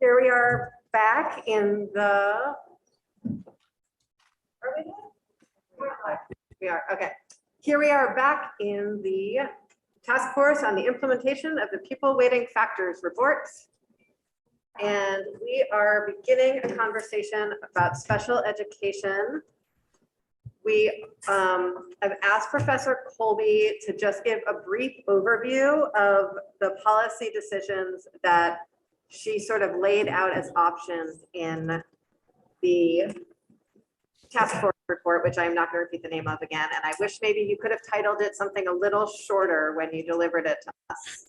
Here we are back in the, are we there? We are, okay. Here we are back in the task force on the implementation of the pupil weighting factors reports. And we are beginning a conversation about special education. We have asked Professor Colby to just give a brief overview of the policy decisions that she sort of laid out as options in the task force report, which I'm not going to repeat the name of again. And I wish maybe you could have titled it something a little shorter when you delivered it to us.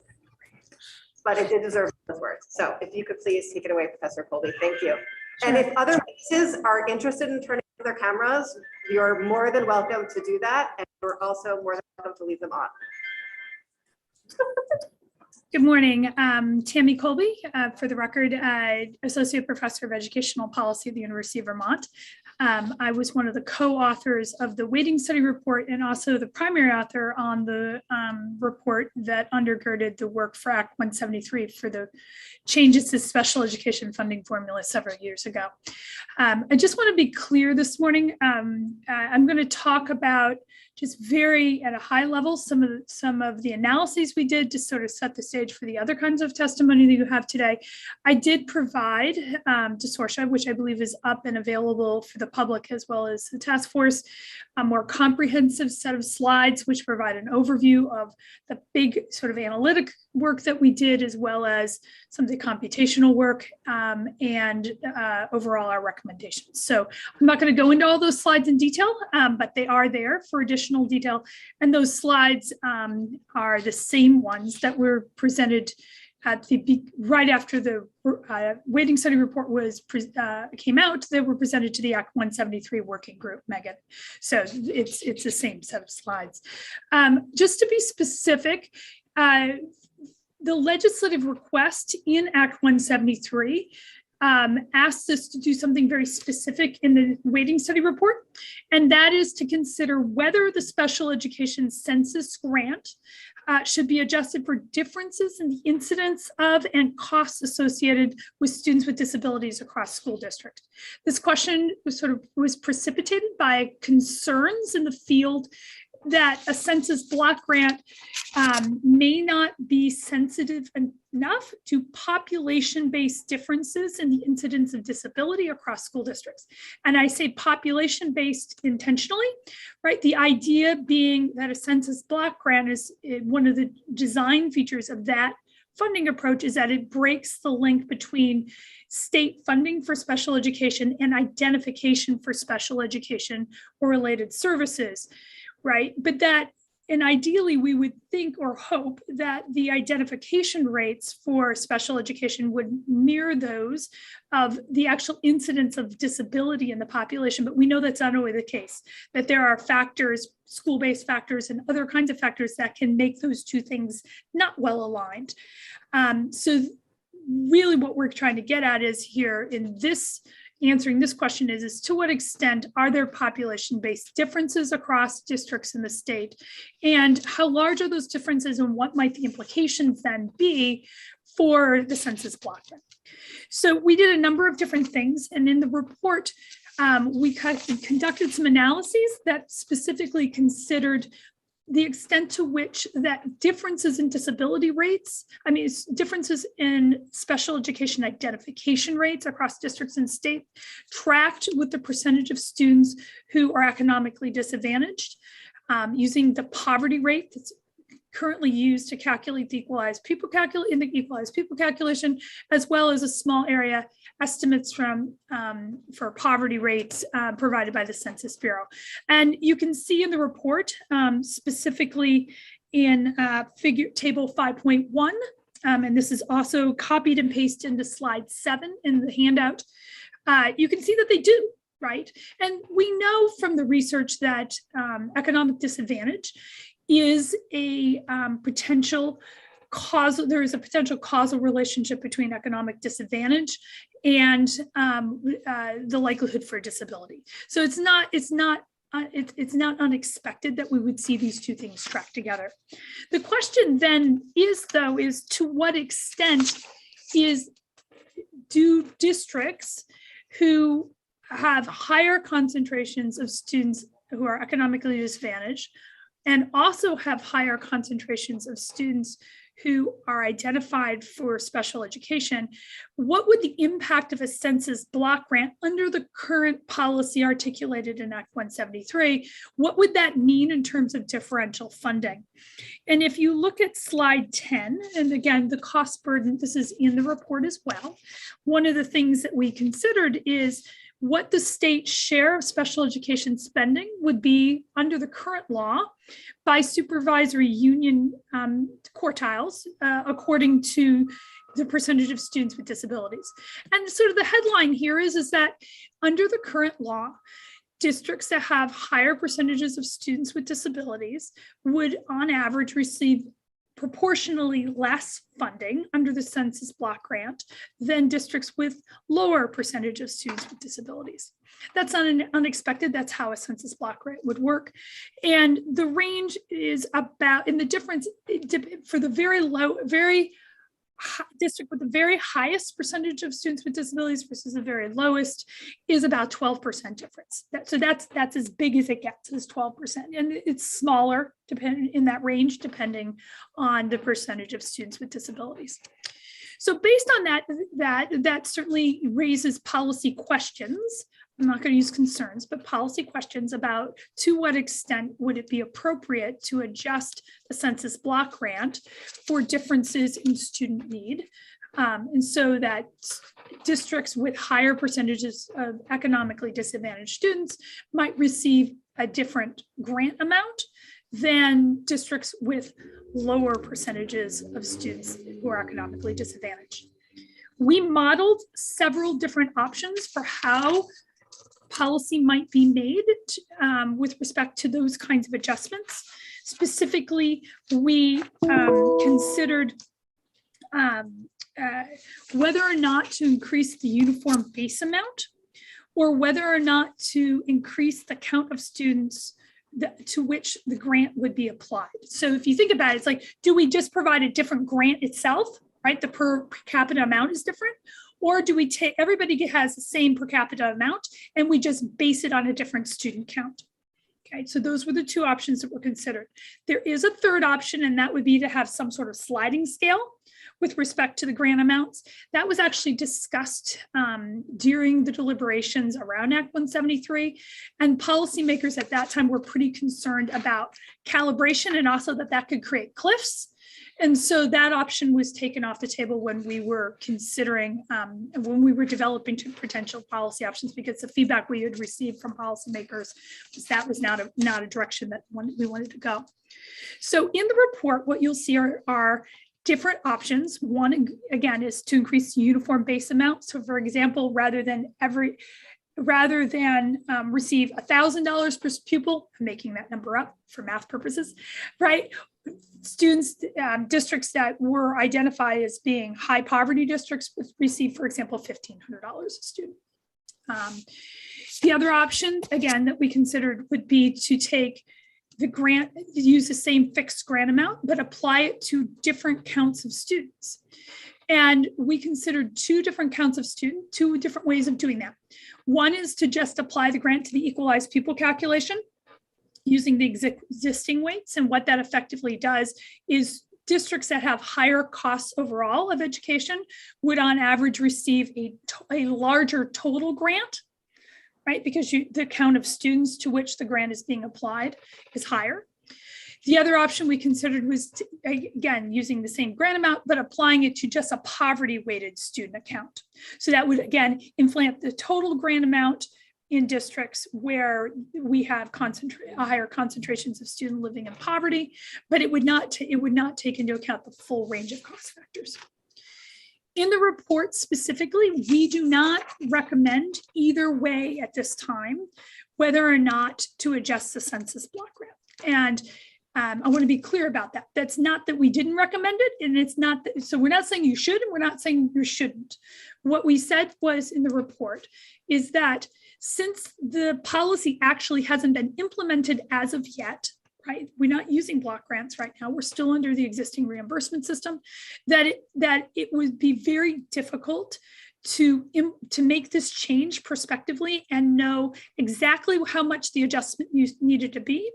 But it did deserve those words. So if you could please take it away, Professor Colby, thank you. And if other witnesses are interested in turning on their cameras, you're more than welcome to do that. And you're also more than welcome to leave them on. Good morning, Tammy Colby, for the record, Associate Professor of Educational Policy at the University of Vermont. I was one of the co-authors of the weighting study report and also the primary author on the report that undergirded the work for Act 173 for the changes to special education funding formula several years ago. I just want to be clear this morning. I'm going to talk about just very at a high level some of the analyses we did to sort of set the stage for the other kinds of testimony that you have today. I did provide to Sorsha, which I believe is up and available for the public as well as the task force, a more comprehensive set of slides which provide an overview of the big sort of analytic work that we did, as well as some of the computational work and overall our recommendations. So I'm not going to go into all those slides in detail, but they are there for additional detail. And those slides are the same ones that were presented at the right after the weighting study report was came out. They were presented to the Act 173 working group, Megan. So it's the same set of slides. Just to be specific, the legislative request in Act 173 asked us to do something very specific in the weighting study report, and that is to consider whether the special education census grant should be adjusted for differences in the incidence of and costs associated with students with disabilities across school districts. This question was precipitated by concerns in the field that a census block grant may not be sensitive enough to population-based differences in the incidence of disability across school districts. And I say population-based intentionally, right? The idea being that a census block grant is one of the design features of that funding approach is that it breaks the link between state funding for special education and identification for special education or related services. Right, but and ideally we would think or hope that the identification rates for special education would mirror those of the actual incidence of disability in the population. But we know that's not always the case, that there are factors, school-based factors and other kinds of factors that can make those two things not well aligned. So really what we're trying to get at is here in this answering this question is to what extent are there population-based differences across districts in the state, and how large are those differences, and what might the implications then be for the census block grant? So we did a number of different things, and in the report, we conducted some analyses that specifically considered the extent to which that differences in disability rates, differences in special education identification rates across districts and state tracked with the percentage of students who are economically disadvantaged, using the poverty rate that's currently used to calculate the equalized pupil calculation, as well as a small area estimates for poverty rates provided by the Census Bureau. And you can see in the report, specifically in table 5.1, and this is also copied and pasted into slide 7 in the handout, you can see that they do. Right. And we know from the research that economic disadvantage is a potential causal, there is a potential causal relationship between economic disadvantage and the likelihood for disability. So it's not unexpected that we would see these two things tracked together. The question then is to what extent is do districts who have higher concentrations of students who are economically disadvantaged and also have higher concentrations of students who are identified for special education, what would the impact of a census block grant under the current policy articulated in Act 173, what would that mean in terms of differential funding? And if you look at slide 10, and again, the cost burden, this is in the report as well, one of the things that we considered is what the state share of special education spending would be under the current law by supervisory union quartiles according to the percentage of students with disabilities. And sort of the headline here is that under the current law, districts that have higher percentages of students with disabilities would on average receive proportionally less funding under the census block grant than districts with lower percentage of students with disabilities. That's not unexpected. That's how a census block grant would work. And the range is about, in the difference for the very district with the very highest percentage of students with disabilities versus the very lowest is about 12% difference. So that's as big as it gets, is 12%. And it's smaller depending in that range, depending on the percentage of students with disabilities. So based on that certainly raises policy questions. I'm not going to use concerns, but policy questions about to what extent would it be appropriate to adjust the census block grant for differences in student need. And so that districts with higher percentages of economically disadvantaged students might receive a different grant amount than districts with lower percentages of students who are economically disadvantaged. We modeled several different options for how policy might be made with respect to those kinds of adjustments. Specifically, we considered whether or not to increase the uniform base amount or whether or not to increase the count of students to which the grant would be applied. So if you think about it, it's like, do we just provide a different grant itself, right? The per capita amount is different. Or do we take, everybody has the same per capita amount and we just base it on a different student count? Okay, so those were the two options that were considered. There is a third option, and that would be to have some sort of sliding scale with respect to the grant amounts. That was actually discussed during the deliberations around Act 173, and policymakers at that time were pretty concerned about calibration and also that could create cliffs. And so that option was taken off the table when we were considering, when we were developing potential policy options, because the feedback we had received from policymakers was that was not a direction that we wanted to go. So in the report, what you'll see are different options. One, again, is to increase the uniform base amount. So for example, rather than receive $1,000 per pupil, I'm making that number up for math purposes, right? Students, districts that were identified as being high poverty districts would receive, for example, $1,500 a student. The other option, again, that we considered would be to take the grant, use the same fixed grant amount, but apply it to different counts of students. And we considered two different counts of students, two different ways of doing that. One is to just apply the grant to the equalized pupil calculation using the existing weights. And what that effectively does is districts that have higher costs overall of education would on average receive a larger total grant, right? Because the count of students to which the grant is being applied is higher. The other option we considered was, again, using the same grant amount, but applying it to just a poverty-weighted student account. So that would, again, inflate the total grant amount in districts where we have higher concentrations of students living in poverty, but it would not take into account the full range of cost factors. In the report specifically, we do not recommend either way at this time, whether or not to adjust the census block grant. And I want to be clear about that. That's not that we didn't recommend it, and it's not that, so we're not saying you should, and we're not saying you shouldn't. What we said was in the report is that since the policy actually hasn't been implemented as of yet, right? We're not using block grants right now. We're still under the existing reimbursement system, that it would be very difficult to make this change prospectively and know exactly how much the adjustment needed to be,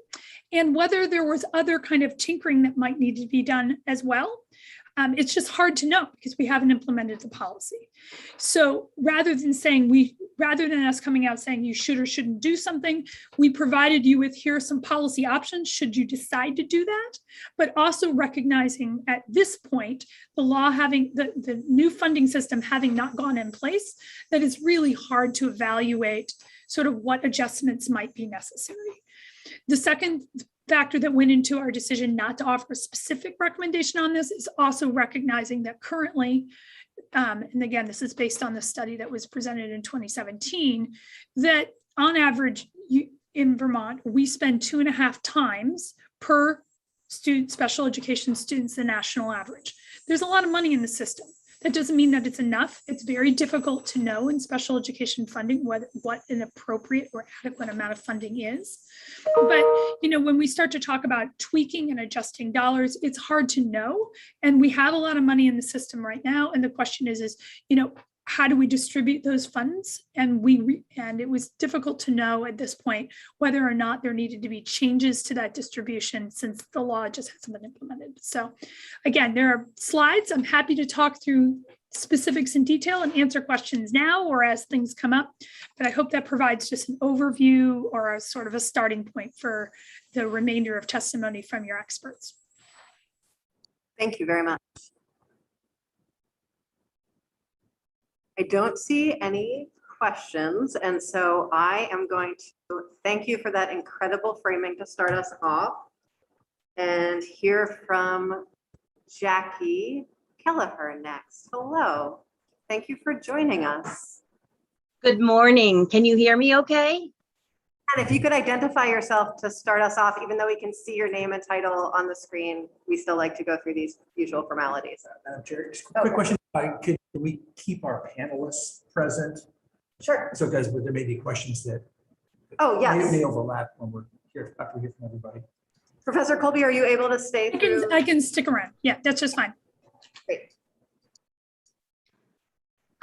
and whether there was other kind of tinkering that might need to be done as well. It's just hard to know because we haven't implemented the policy. So rather than us coming out saying you should or shouldn't do something, we provided you with, here are some policy options should you decide to do that, but also recognizing at this point, the law having the new funding system having not gone in place, that it's really hard to evaluate sort of what adjustments might be necessary. The second factor that went into our decision not to offer a specific recommendation on this is also recognizing that currently, and again, this is based on the study that was presented in 2017, that on average in Vermont, we spend 2.5 times per student, special education students, the national average. There's a lot of money in the system. That doesn't mean that it's enough. It's very difficult to know in special education funding what an appropriate or adequate amount of funding is. But when we start to talk about tweaking and adjusting dollars, it's hard to know. And we have a lot of money in the system right now. And the question is how do we distribute those funds? And it was difficult to know at this point whether or not there needed to be changes to that distribution since the law just hasn't been implemented. So again, there are slides. I'm happy to talk through specifics in detail and answer questions now or as things come up. But I hope that provides just an overview or a sort of a starting point for the remainder of testimony from your experts. Thank you very much. I don't see any questions, and so I am going to thank you for that incredible framing to start us off and hear from Jackie Kelleher next. Hello. Thank you for joining us. Good morning. Can you hear me okay? And if you could identify yourself to start us off, even though we can see your name and title on the screen, we still like to go through these usual formalities. Chair, just a quick question. Can we keep our panelists present? Sure. So guys, there may be questions that may overlap when we're here after we hear from everybody. Professor Colby, are you able to stay through? I can stick around. Yeah, that's just fine. Great.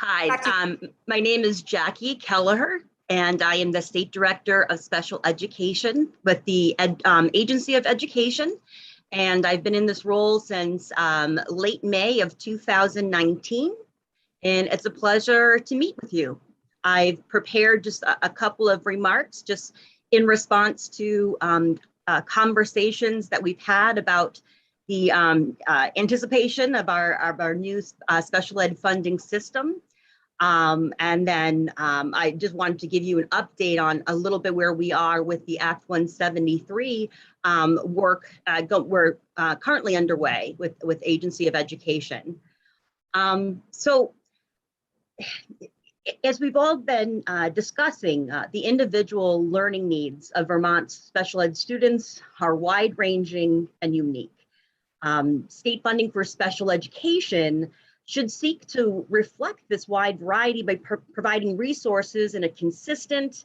Hi, my name is Jackie Kelleher, and I am the State Director of Special Education with the Agency of Education. And I've been in this role since late May of 2019. And it's a pleasure to meet with you. I've prepared just a couple of remarks just in response to conversations that we've had about the anticipation of our new special ed funding system. And then I just wanted to give you an update on a little bit where we are with the Act 173 work we're currently underway with Agency of Education. So as we've all been discussing, the individual learning needs of Vermont's special ed students are wide-ranging and unique. State funding for special education should seek to reflect this wide variety by providing resources in a consistent,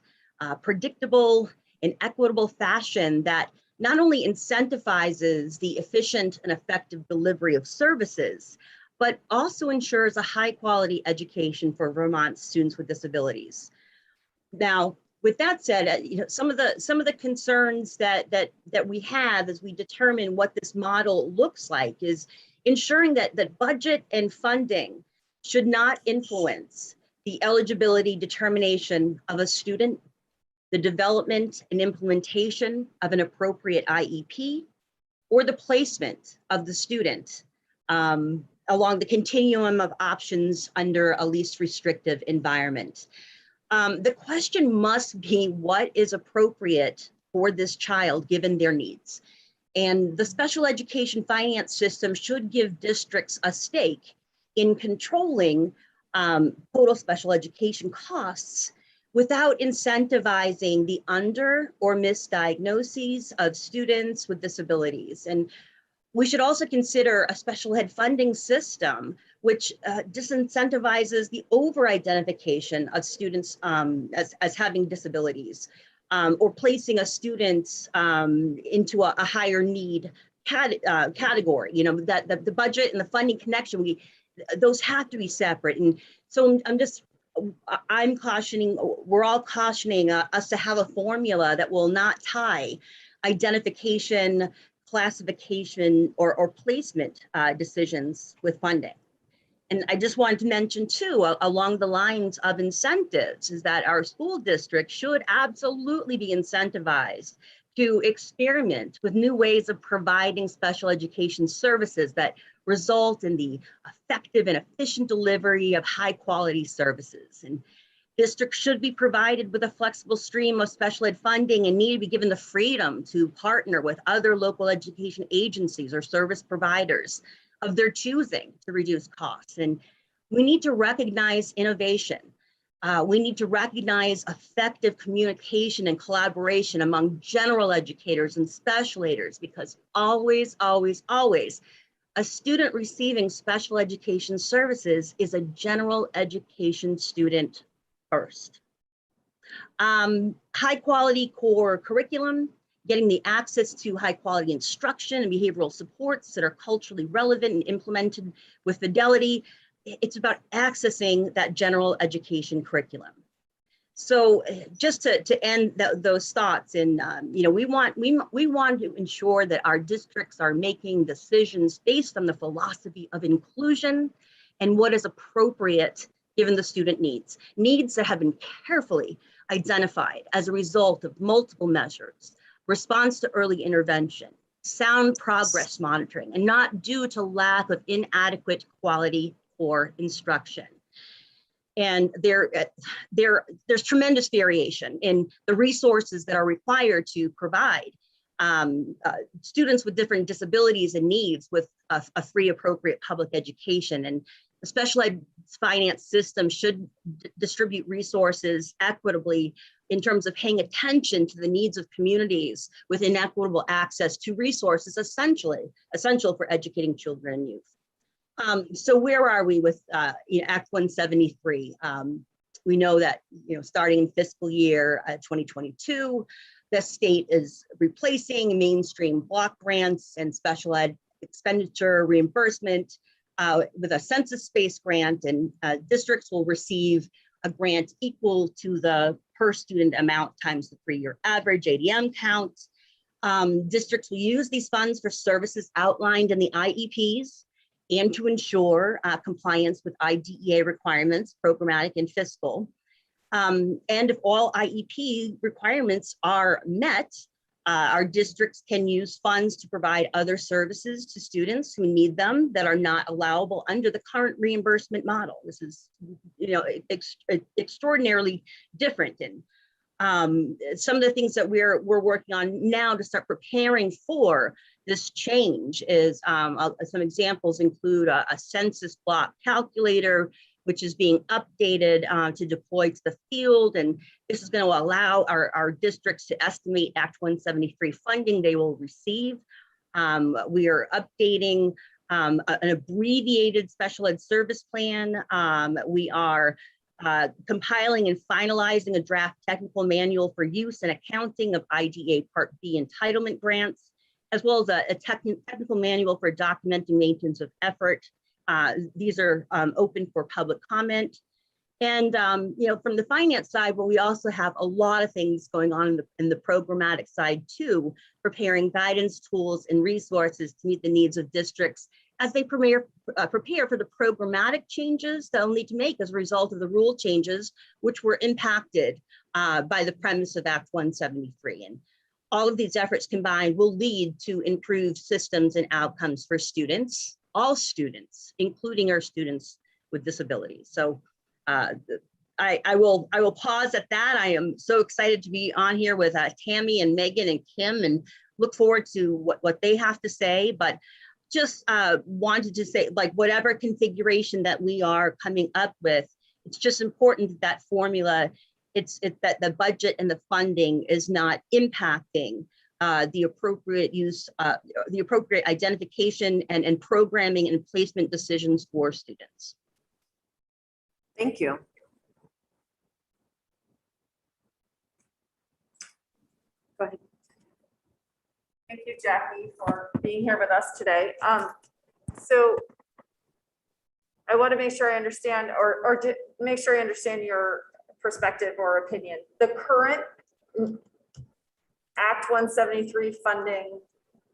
predictable, and equitable fashion that not only incentivizes the efficient and effective delivery of services, but also ensures a high quality education for Vermont students with disabilities. Now, with that said, some of the concerns that we have as we determine what this model looks like is ensuring that budget and funding should not influence the eligibility determination of a student, the development and implementation of an appropriate IEP, or the placement of the student along the continuum of options under a least restrictive environment. The question must be what is appropriate for this child given their needs. And the special education finance system should give districts a stake in controlling total special education costs without incentivizing the under or misdiagnoses of students with disabilities. And we should also consider a special ed funding system which disincentivizes the over-identification of students as having disabilities. Or placing a student into a higher need category, that the budget and the funding connection, those have to be separate. And So I'm cautioning, we're all cautioning us to have a formula that will not tie identification, classification, or placement decisions with funding. And I just wanted to mention too, along the lines of incentives, is that our school district should absolutely be incentivized to experiment with new ways of providing special education services that result in the effective and efficient delivery of high quality services. And districts should be provided with a flexible stream of special ed funding and need to be given the freedom to partner with other local education agencies or service providers of their choosing to reduce costs. And we need to recognize innovation. We need to recognize effective communication and collaboration among general educators and special educators, because always, always, always, a student receiving special education services is a general education student first. High quality core curriculum, getting the access to high quality instruction and behavioral supports that are culturally relevant and implemented with fidelity. It's about accessing that general education curriculum. So just to end those thoughts, and we want to ensure that our districts are making decisions based on the philosophy of inclusion and what is appropriate given the student needs that have been carefully identified as a result of multiple measures, response to early intervention, sound progress monitoring, and not due to lack of inadequate quality or instruction. And there's tremendous variation in the resources that are required to provide students with different disabilities and needs with a free, appropriate public education. And the special ed finance system should distribute resources equitably in terms of paying attention to the needs of communities with inequitable access to resources essential for educating children and youth. So where are we with Act 173? We know that starting in fiscal year 2022, the state is replacing mainstream block grants and special ed expenditure reimbursement with a census-based grant, and districts will receive a grant equal to the per student amount times the 3-year average ADM count. Districts will use these funds for services outlined in the IEPs and to ensure compliance with IDEA requirements, programmatic and fiscal. And if all IEP requirements are met, our districts can use funds to provide other services to students who need them that are not allowable under the current reimbursement model. This is, extraordinarily different. And some of the things that we're working on now to start preparing for this change is some examples include a census block calculator, which is being updated to deploy to the field. And this is going to allow our districts to estimate Act 173 funding they will receive. We are updating an abbreviated special ed service plan. We are compiling and finalizing a draft technical manual for use and accounting of IDA Part B entitlement grants, as well as a technical manual for documenting maintenance of effort. These are open for public comment. And from the finance side, well, we also have a lot of things going on in the programmatic side too, preparing guidance tools and resources to meet the needs of districts as they prepare for the programmatic changes they'll need to make as a result of the rule changes, which were impacted by the premise of Act 173. And all of these efforts combined will lead to improved systems and outcomes for students, all students, including our students with disabilities. So I will pause at that. I am so excited to be on here with Tammy and Megan and Kim, and look forward to what they have to say. But just wanted to say, like, whatever configuration that we are coming up with, it's just important that formula, that the budget and the funding is not impacting the appropriate use, the appropriate identification and programming and placement decisions for students. Thank you. Go ahead. Thank you, Jackie, for being here with us today. So I want to make sure I understand, or to make sure I understand your perspective or opinion. The current Act 173 funding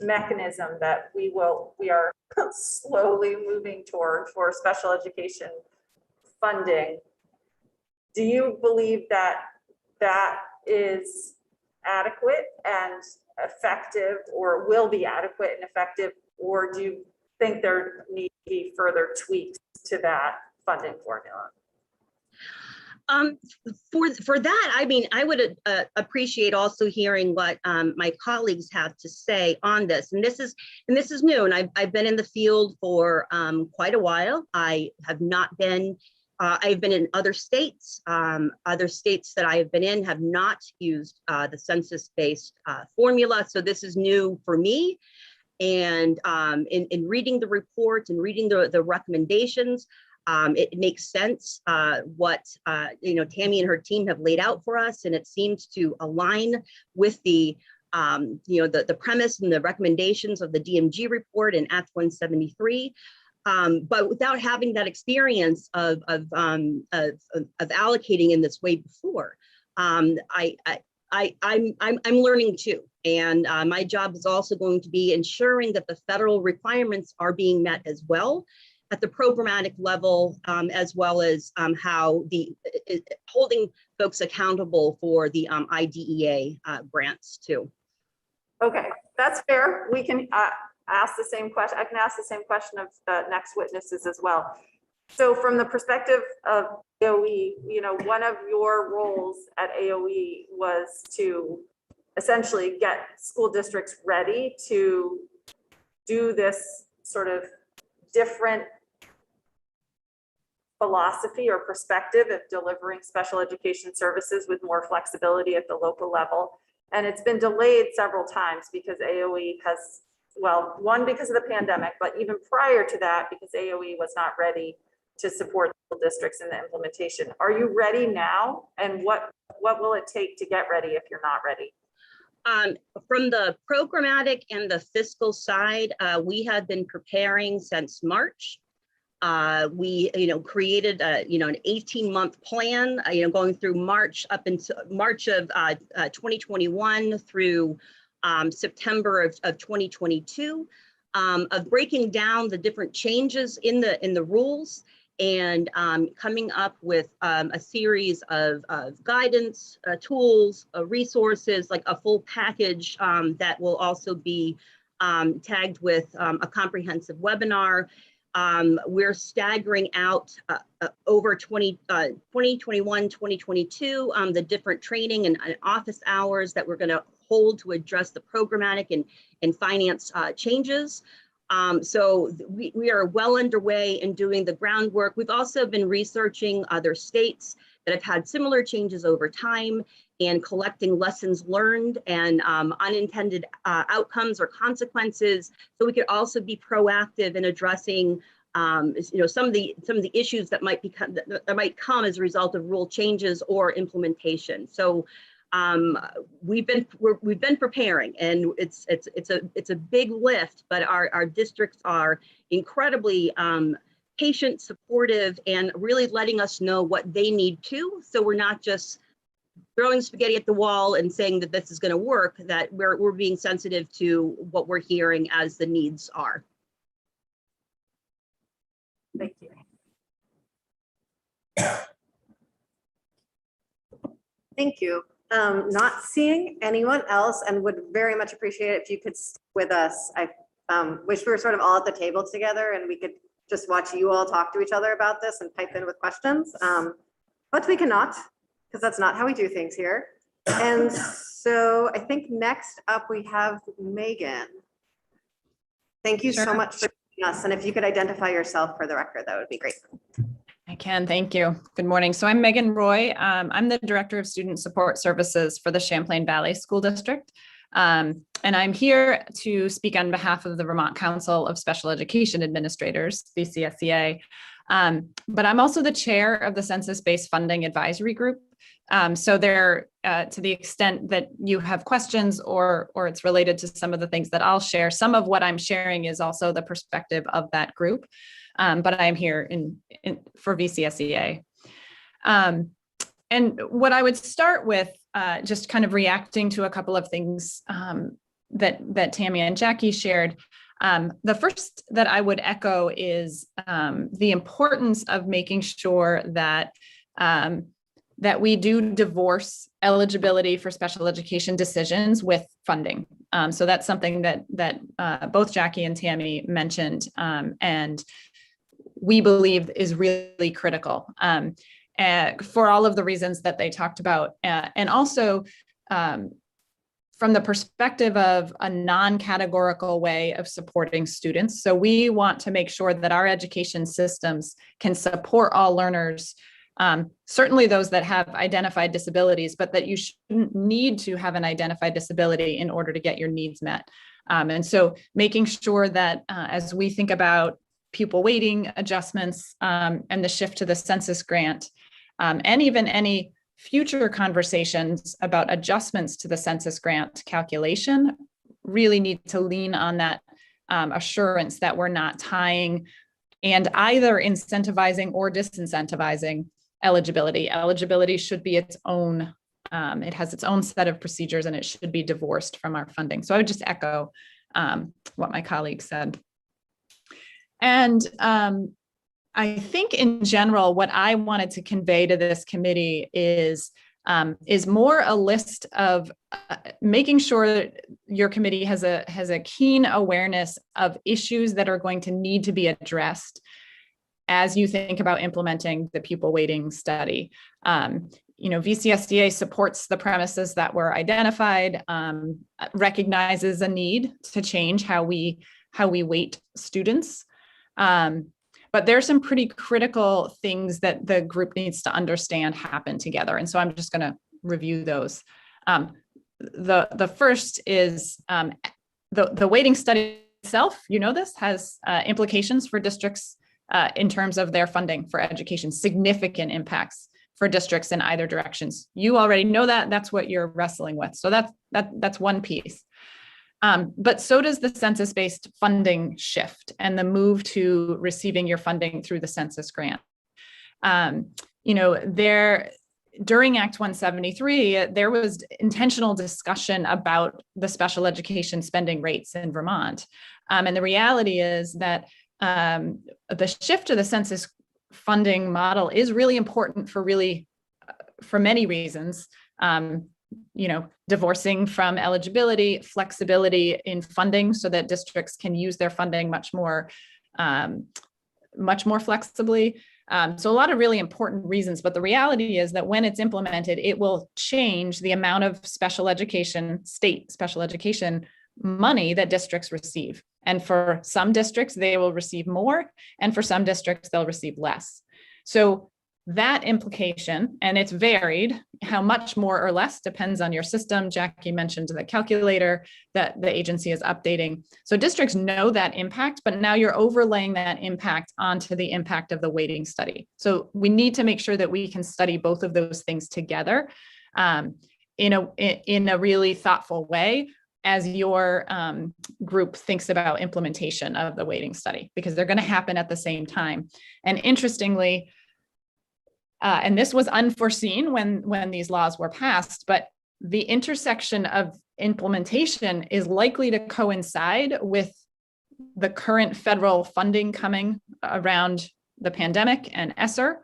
mechanism that we are slowly moving toward for special education funding, do you believe that that is adequate and effective, or will be adequate and effective, or do you think there need to be further tweaks to that funding formula? For that, I mean, I would appreciate also hearing what my colleagues have to say on this. And this is new, and I've been in the field for quite a while. I have not been. I've been in other states. Other states that I have been in have not used the census-based formula, so this is new for me. And in reading the report and reading the recommendations, it makes sense what Tammy and her team have laid out for us, and it seems to align with the the premise and the recommendations of the DMG report in Act 173. But without having that experience of allocating in this way before, I'm learning too, and my job is also going to be ensuring that the federal requirements are being met as well at the programmatic level, as well as how holding folks accountable for the IDEA grants too. Okay, that's fair. We can ask the same question. I can ask the same question of the next witnesses as well. So from the perspective of AOE, one of your roles at AOE was to essentially get school districts ready to do this sort of different philosophy or perspective of delivering special education services with more flexibility at the local level. And it's been delayed several times because AOE has, well, one, because of the pandemic, but even prior to that, because AOE was not ready to support the districts in the implementation. Are you ready now? And what will it take to get ready if you're not ready? From the programmatic and the fiscal side, we have been preparing since March. We, created an 18-month plan, going through March up until March of 2021 through September of 2022, of breaking down the different changes in the rules and coming up with a series of guidance, tools, resources, like a full package that will also be tagged with a comprehensive webinar. We're staggering out over 2021, 2022, the different training and office hours that we're going to hold to address the programmatic and finance changes. So we are well underway in doing the groundwork. We've also been researching other states that have had similar changes over time and collecting lessons learned and unintended outcomes or consequences. So we could also be proactive in addressing some of the issues that might come as a result of rule changes or implementation. So we've been preparing, and it's a big lift, but our districts are incredibly patient, supportive, and really letting us know what they need to. So we're not just throwing spaghetti at the wall and saying that this is going to work, that we're being sensitive to what we're hearing as the needs are. Thank you. Thank you. Not seeing anyone else, and would very much appreciate it if you could stay with us. I wish we were sort of all at the table together and we could just watch you all talk to each other about this and pipe in with questions. But we cannot, because that's not how we do things here. And so I think next up we have Megan. Thank you so much for joining us. And if you could identify yourself for the record, that would be great. I can, thank you. Good morning. So I'm Megan Roy. I'm the Director of Student Support Services for the Champlain Valley School District. And I'm here to speak on behalf of the Vermont Council of Special Education Administrators, VCSEA. But I'm also the chair of the Census-Based Funding Advisory Group. So there, to the extent that you have questions or it's related to some of the things that I'll share, some of what I'm sharing is also the perspective of that group. but I am here for VCSEA. And what I would start with, just kind of reacting to a couple of things that Tammy and Jackie shared. The first that I would echo is the importance of making sure that that we do divorce eligibility for special education decisions with funding. So that's something that both Jackie and Tammy mentioned, and we believe is really critical for all of the reasons that they talked about, and also from the perspective of a non-categorical way of supporting students. So we want to make sure that our education systems can support all learners, certainly those that have identified disabilities, but that you shouldn't need to have an identified disability in order to get your needs met. And so making sure that as we think about pupil weighting adjustments and the shift to the census grant, and even any future conversations about adjustments to the census grant calculation really need to lean on that assurance that we're not tying and either incentivizing or disincentivizing eligibility. Eligibility should be its own, it has its own set of procedures and it should be divorced from our funding. So I would just echo what my colleague said. And I think in general, what I wanted to convey to this committee is more a list of making sure that your committee has a keen awareness of issues that are going to need to be addressed as you think about implementing the pupil weighting study. VCSDA supports the premises that were identified, recognizes a need to change how we weight students. But there's some pretty critical things that the group needs to understand happen together. And so I'm just going to review those. The first is the weighting study itself, this has implications for districts in terms of their funding for education, significant impacts for districts in either directions. You already know that. That's what you're wrestling with. So that's one piece. But so does the census-based funding shift and the move to receiving your funding through the census grant. During Act 173, there was intentional discussion about the special education spending rates in Vermont. And the reality is that the shift to the census funding model is really important for many reasons. Divorcing from eligibility, flexibility in funding so that districts can use their funding much more flexibly. So a lot of really important reasons, but the reality is that when it's implemented, it will change the amount of state special education money that districts receive. And for some districts, they will receive more, and for some districts, they'll receive less. So that implication, and it's varied, how much more or less depends on your system. Jackie mentioned the calculator that the agency is updating. So districts know that impact, but now you're overlaying that impact onto the impact of the weighting study. So we need to make sure that we can study both of those things together in a really thoughtful way as your group thinks about implementation of the weighting study, because they're going to happen at the same time. And interestingly, and this was unforeseen when these laws were passed, but the intersection of implementation is likely to coincide with the current federal funding coming around the pandemic and ESSER.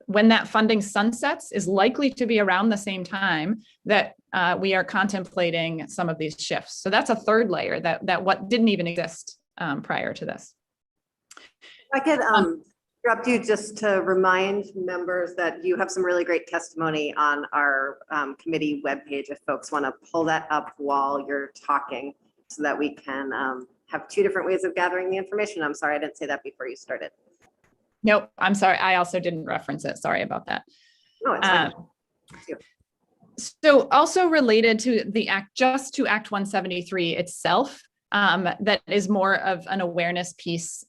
When that funding sunsets is likely to be around the same time that we are contemplating some of these shifts. So that's a third layer that what didn't even exist prior to this. I could interrupt you just to remind members that you have some really great testimony on our committee webpage if folks want to pull that up while you're talking so that we can have two different ways of gathering the information. I'm sorry, I didn't say that before you started. Nope, I'm sorry. I also didn't reference it. Sorry about that. No, it's fine. So also related to the Act 173 itself, that is more of an awareness piece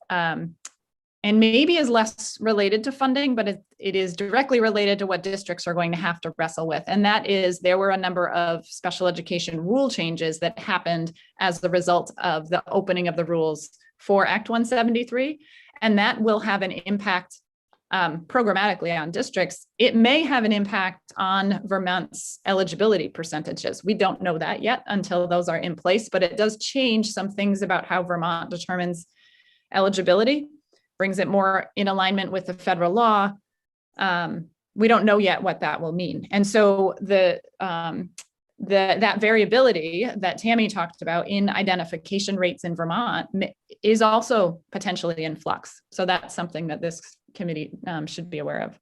and maybe is less related to funding, but it is directly related to what districts are going to have to wrestle with. And that is, there were a number of special education rule changes that happened as the result of the opening of the rules for Act 173. and that will have an impact programmatically on districts. It may have an impact on Vermont's eligibility percentages. We don't know that yet until those are in place, but it does change some things about how Vermont determines eligibility, brings it more in alignment with the federal law. We don't know yet what that will mean. And so that variability that Tammy talked about in identification rates in Vermont is also potentially in flux. So that's something that this committee should be aware of.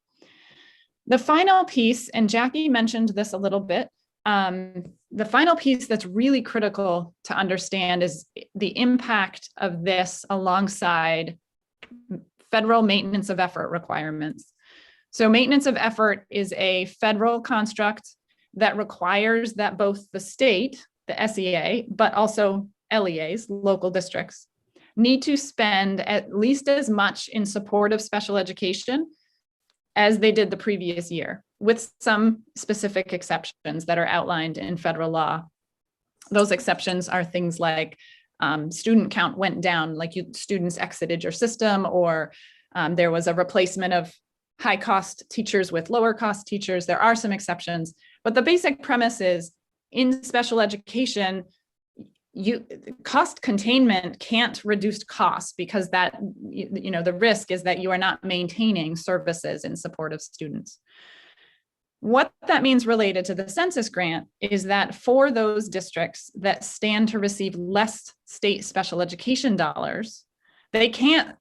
The final piece, and Jackie mentioned this a little bit, the final piece that's really critical to understand is the impact of this alongside federal maintenance of effort requirements. So maintenance of effort is a federal construct that requires that both the state, the SEA, but also LEAs, local districts, need to spend at least as much in support of special education as they did the previous year, with some specific exceptions that are outlined in federal law. Those exceptions are things like student count went down, like students exited your system, or there was a replacement of high cost teachers with lower cost teachers. There are some exceptions, but the basic premise is in special education, cost containment can't reduce costs, because that, the risk is that you are not maintaining services in support of students. What that means related to the census grant is that for those districts that stand to receive less state special education dollars, they can't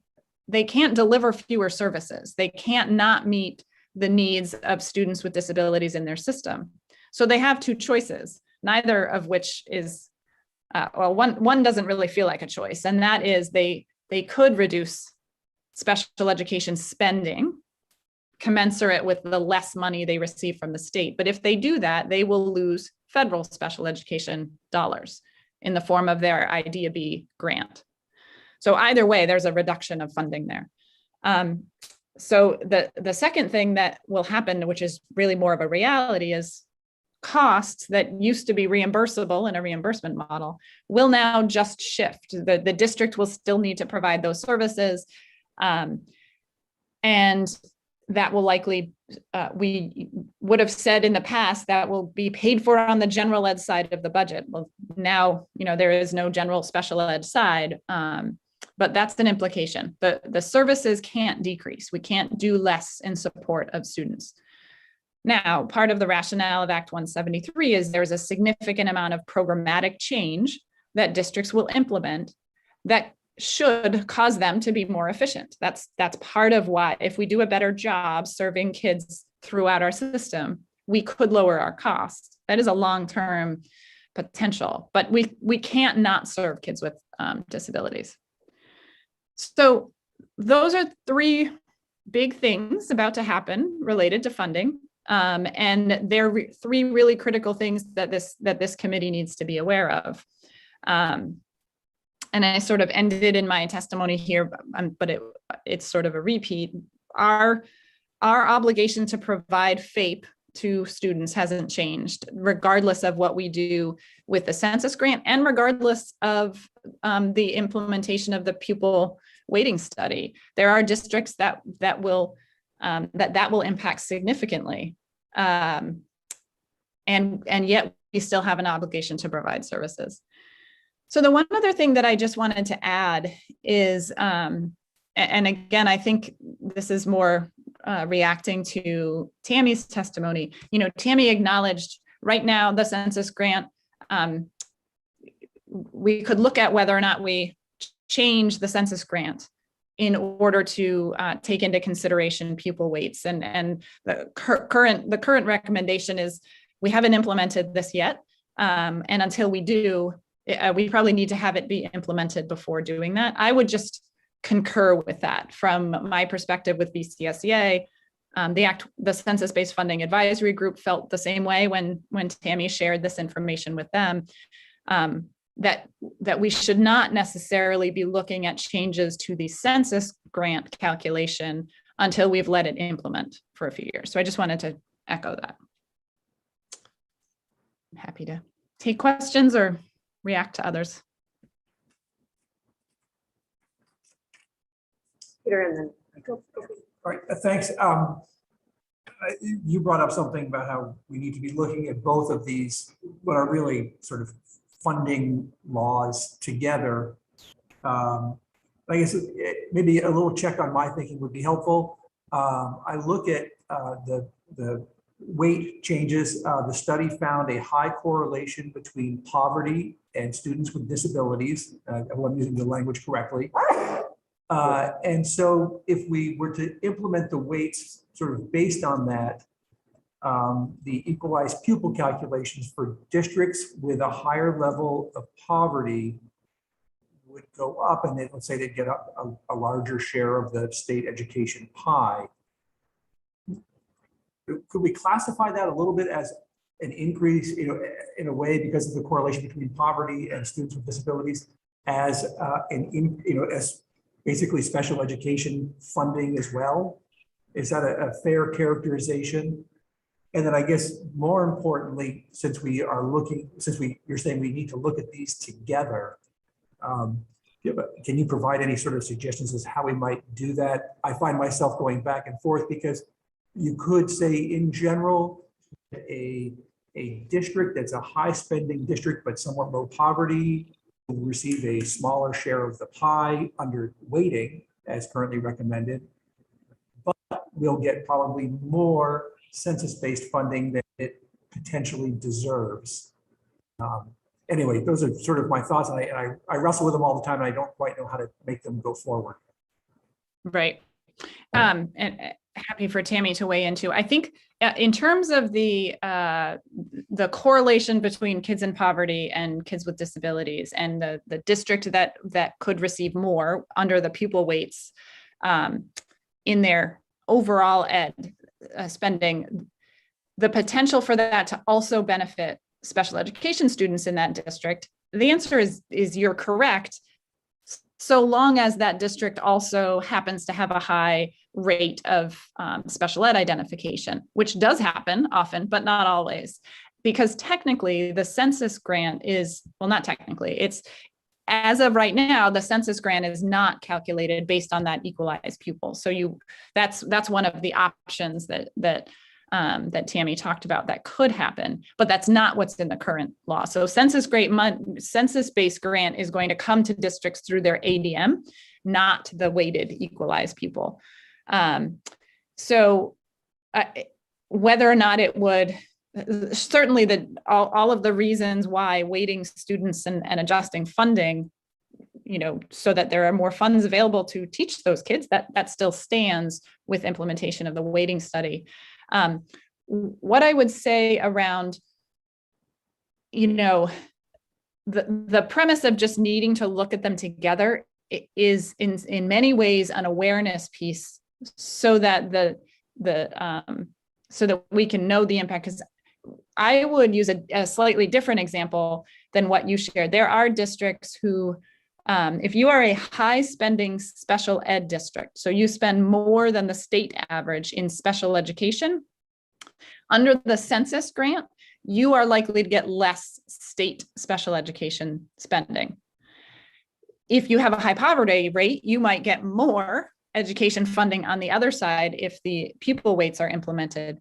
deliver fewer services. They can't not meet the needs of students with disabilities in their system. So they have two choices, neither of which is well, one doesn't really feel like a choice, and that is they could reduce special education spending commensurate with the less money they receive from the state. But if they do that, they will lose federal special education dollars in the form of their IDEA B grant. So either way, there's a reduction of funding there. So the second thing that will happen, which is really more of a reality, is costs that used to be reimbursable in a reimbursement model will now just shift. The district will still need to provide those services. And that will likely, we would have said in the past, that will be paid for on the general ed side of the budget. Well, now, there is no general special ed side, but that's an implication. The services can't decrease. We can't do less in support of students. Now, part of the rationale of Act 173 is there's a significant amount of programmatic change that districts will implement that should cause them to be more efficient. That's part of why, if we do a better job serving kids throughout our system, we could lower our costs. That is a long-term potential, but we can't not serve kids with disabilities. So those are three big things about to happen related to funding. And there are three really critical things that this committee needs to be aware of. And I sort of ended in my testimony here, but it's sort of a repeat. Our obligation to provide FAPE to students hasn't changed, regardless of what we do with the census grant and regardless of the implementation of the pupil weighting study. There are districts that will impact significantly. And yet we still have an obligation to provide services. So the one other thing that I just wanted to add is, and again, I think this is more reacting to Tammy's testimony. Tammy acknowledged right now the census grant, we could look at whether or not we change the census grant in order to take into consideration pupil weights. And the current recommendation is we haven't implemented this yet. And until we do, we probably need to have it be implemented before doing that. I would just concur with that from my perspective with VCSEA. The Census-Based Funding Advisory Group felt the same way when Tammy shared this information with them. That we should not necessarily be looking at changes to the census grant calculation until we've let it implement for a few years. So I just wanted to echo that. I'm happy to take questions or react to others. Peter, and then go. All right, thanks. You brought up something about how we need to be looking at both of these, what are really sort of funding laws together. I guess maybe a little check on my thinking would be helpful. I look at the weight changes. The study found a high correlation between poverty and students with disabilities. I'm using the language correctly. And so if we were to implement the weights sort of based on that, the equalized pupil calculations for districts with a higher level of poverty would go up, and let's say they'd get a larger share of the state education pie. Could we classify that a little bit as an increase, in a way, because of the correlation between poverty and students with disabilities, as as basically special education funding as well? Is that a fair characterization? And then I guess more importantly, since you're saying we need to look at these together, can you provide any sort of suggestions as how we might do that? I find myself going back and forth because you could say in general, a district that's a high spending district but somewhat low poverty will receive a smaller share of the pie under weighting as currently recommended, but we'll get probably more census-based funding than it potentially deserves. Anyway, those are sort of my thoughts, and I wrestle with them all the time, and I don't quite know how to make them go forward. Right. And happy for Tammy to weigh into. I think in terms of the correlation between kids in poverty and kids with disabilities, and the district that could receive more under the pupil weights in their overall ed spending, the potential for that to also benefit special education students in that district, the answer is you're correct, so long as that district also happens to have a high rate of special ed identification, which does happen often, but not always. Because technically the census grant is, well, not technically, it's as of right now, the census grant is not calculated based on that equalized pupil. So that's one of the options that Tammy talked about that could happen, but that's not what's in the current law. So census-based grant is going to come to districts through their ADM, not the weighted equalized pupil. Whether or not it would, certainly all of the reasons why weighting students and adjusting funding, so that there are more funds available to teach those kids, that still stands with implementation of the weighting study. What I would say around, the premise of just needing to look at them together is in many ways an awareness piece, so that so that we can know the impact. Because I would use a slightly different example than what you shared. There are districts who, if you are a high spending special ed district, so you spend more than the state average in special education, under the census grant, you are likely to get less state special education spending. If you have a high poverty rate, you might get more education funding on the other side if the pupil weights are implemented.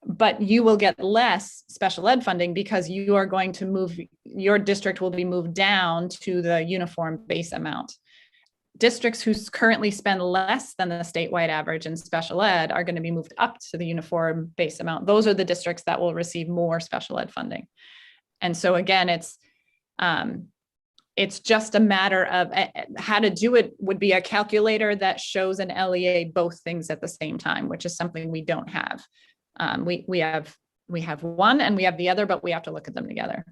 But you will get less special ed funding because you are going to your district will be moved down to the uniform base amount. Districts who currently spend less than the statewide average in special ed are going to be moved up to the uniform base amount. Those are the districts that will receive more special ed funding. And so again, it's just a matter of how to do it. Would be a calculator that shows an LEA both things at the same time, which is something we don't have. We have one and we have the other, but we have to look at them together.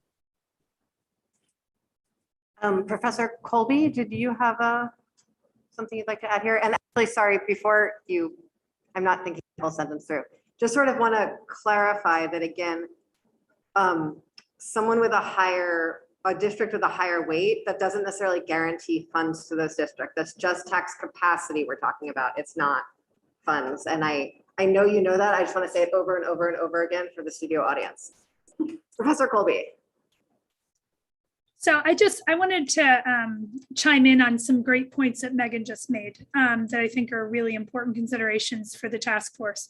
Professor Colby, did you have something you'd like to add here? And actually, sorry, before I'm not thinking the whole sentence through. Just sort of want to clarify that again, someone with a district with a higher weight, that doesn't necessarily guarantee funds to those districts. That's just tax capacity we're talking about. It's not funds. And I know you know that. I just want to say it over and over and over again for the studio audience. Professor Colby. So I wanted to chime in on some great points that Megan just made that I think are really important considerations for the task force.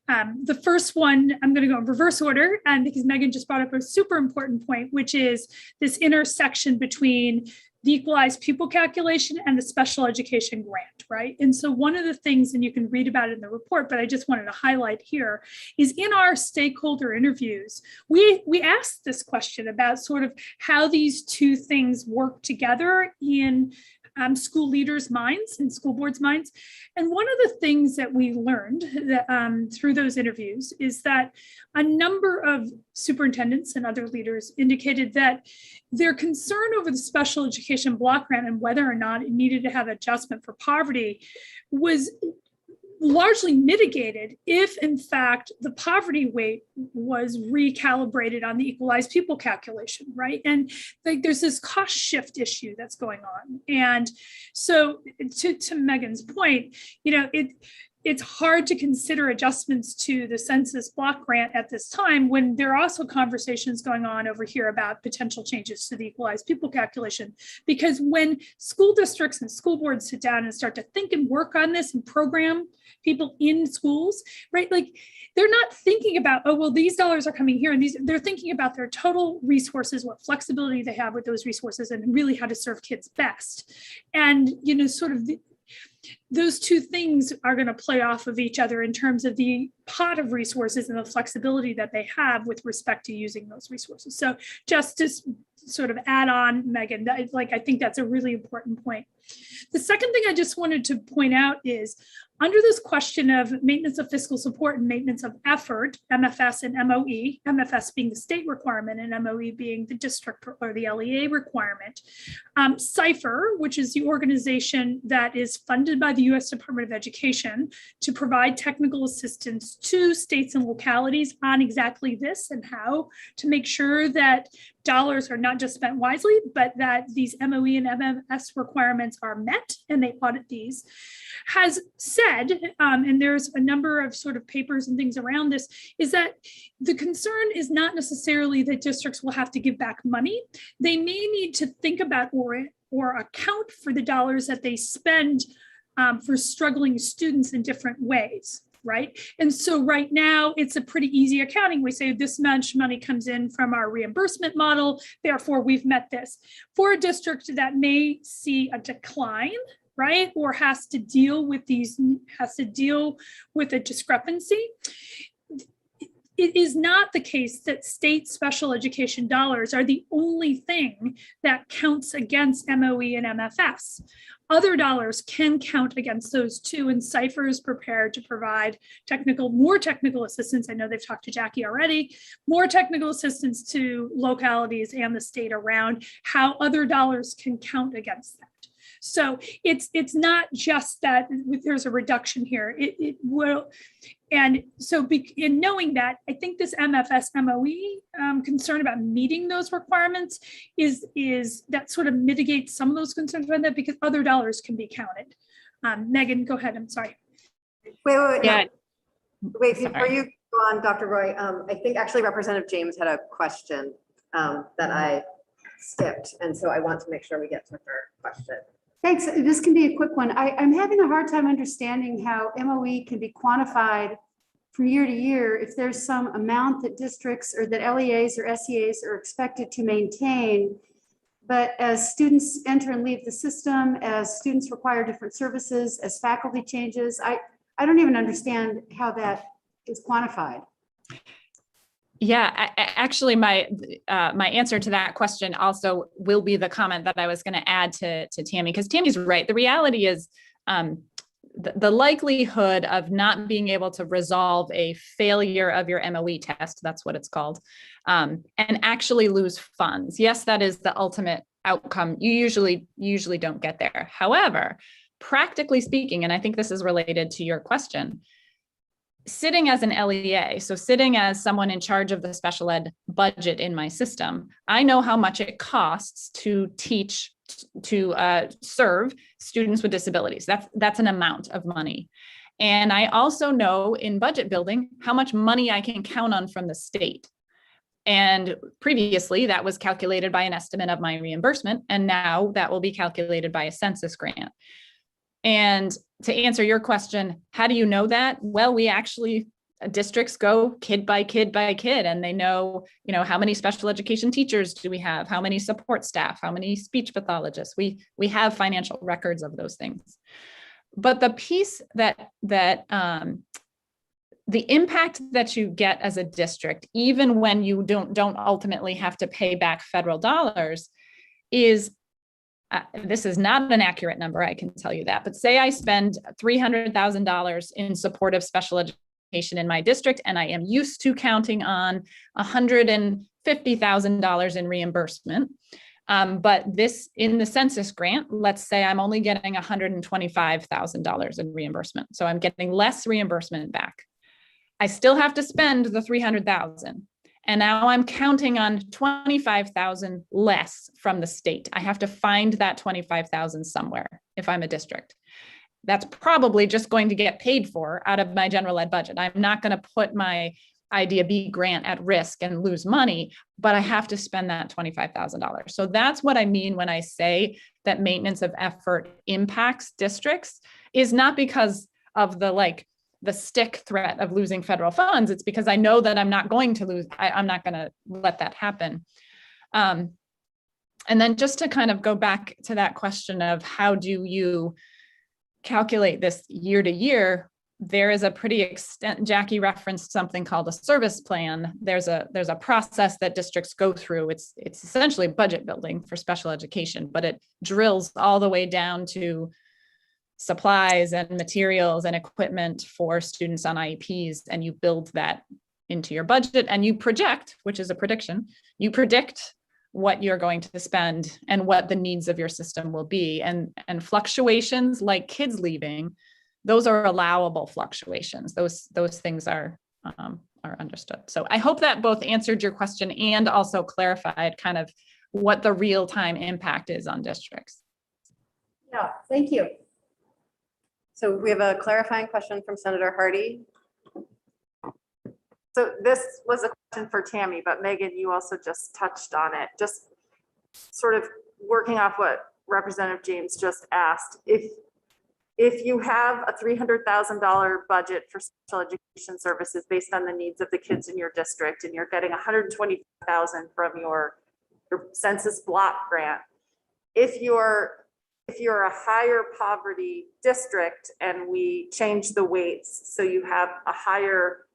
The first one, I'm going to go in reverse order because Megan just brought up a super important point, which is this intersection between the equalized pupil calculation and the special education grant, right? And so one of the things, and you can read about it in the report, but I just wanted to highlight here, is in our stakeholder interviews, we asked this question about sort of how these two things work together in school leaders' minds and school boards' minds. And one of the things that we learned that, through those interviews is that a number of superintendents and other leaders indicated that their concern over the special education block grant and whether or not it needed to have adjustment for poverty was largely mitigated if, in fact, the poverty weight was recalibrated on the equalized pupil calculation, right? And like, there's this cost shift issue that's going on. And so to Megan's point, you know, it's hard to consider adjustments to the census block grant at this time when there are also conversations going on over here about potential changes to the equalized pupil calculation. Because when school districts and school boards sit down and start to think and work on this and program people in schools, right? Like they're not thinking about, oh, well, these dollars are coming here and they're thinking about their total resources, what flexibility they have with those resources and really how to serve kids best. And, you know, sort of those two things are going to play off of each other in terms of the pot of resources and the flexibility that they have with respect to using those resources. So just to sort of add on, Megan, I think that's a really important point. The second thing I just wanted to point out is under this question of maintenance of fiscal support and maintenance of effort, MFS and MOE, MFS being the state requirement and MOE being the district or the LEA requirement, CIFER, which is the organization that is funded by the U.S. Department of Education to provide technical assistance to states and localities on exactly this and how to make sure that dollars are not just spent wisely, but that these MOE and MMS requirements are met and they audit these, has said, and there's a number of sort of papers and things around this, is that the concern is not necessarily that districts will have to give back money. They may need to think about or account for the dollars that they spend for struggling students in different ways. Right. And so right now it's a pretty easy accounting. We say this much money comes in from our reimbursement model. Therefore, we've met this. For a district that may see a decline, right, or has to deal with a discrepancy, it is not the case that state special education dollars are the only thing that counts against MOE and MFS. Other dollars can count against those too, and CIFER is prepared to provide more technical assistance. I know they've talked to Jackie already, more technical assistance to localities and the state around how other dollars can count against that. So it's not just that there's a reduction here. It will, and so in knowing that, I think this MFS MOE concern about meeting those requirements is that sort of mitigates some of those concerns around that because other dollars can be counted. Megan, go ahead. I'm sorry. Wait. Yeah. Wait, before you go on, Dr. Roy, I think actually Representative James had a question that I skipped, and so I want to make sure we get to her question. Thanks. This can be a quick one. I'm having a hard time understanding how MOE can be quantified from year to year if there's some amount that districts or that LEAs or SEAs are expected to maintain. But as students enter and leave the system, as students require different services, as faculty changes, I don't even understand how that is quantified. Yeah, actually, my answer to that question also will be the comment that I was going to add to Tammy, because Tammy's right. The reality is the likelihood of not being able to resolve a failure of your MOE test, that's what it's called, and actually lose funds. Yes, that is the ultimate outcome. You usually don't get there. However, practically speaking, and I think this is related to your question, sitting as an LEA, so sitting as someone in charge of the special ed budget in my system, I know how much it costs to teach, to serve students with disabilities. That's an amount of money. And I also know in budget building how much money I can count on from the state. And previously that was calculated by an estimate of my reimbursement. And now that will be calculated by a census grant. And to answer your question, how do you know that? Well, we actually, districts go kid by kid by kid, and they know, how many special education teachers do we have? How many support staff? How many speech pathologists? We have financial records of those things. But the piece that the impact that you get as a district, even when you don't ultimately have to pay back federal dollars, is this is not an accurate number, I can tell you that. But say I spend $300,000 in support of special education in my district, and I am used to counting on $150,000 in reimbursement. But this, in the census grant, let's say I'm only getting $125,000 in reimbursement. So I'm getting less reimbursement back. I still have to spend the $300,000. And now I'm counting on $25,000 less from the state. I have to find that $25,000 somewhere if I'm a district. That's probably just going to get paid for out of my general ed budget. I'm not going to put my Idea B grant at risk and lose money, but I have to spend that $25,000. So that's what I mean when I say that maintenance of effort impacts districts, is not because of the stick threat of losing federal funds. It's because I know that I'm not going to lose. I'm not going to let that happen. And then just to kind of go back to that question of how do you calculate this year to year, there is a pretty extent, Jackie referenced something called a service plan. There's a process that districts go through. It's essentially budget building for special education, but it drills all the way down to supplies and materials and equipment for students on IEPs. And you build that into your budget and you project, which is a prediction, you predict what you're going to spend and what the needs of your system will be. And fluctuations like kids leaving, those are allowable fluctuations. Those things are understood. So I hope that both answered your question and also clarified kind of what the real-time impact is on districts. Yeah, thank you. So we have a clarifying question from Senator Hardy. So this was a question for Tammy, but Megan, you also just touched on it. Just sort of working off what Representative James just asked. If you have a $300,000 budget for special education services based on the needs of the kids in your district, and you're getting $120,000 from your census block grant, if you're a higher poverty district and we change the weights so you have a higher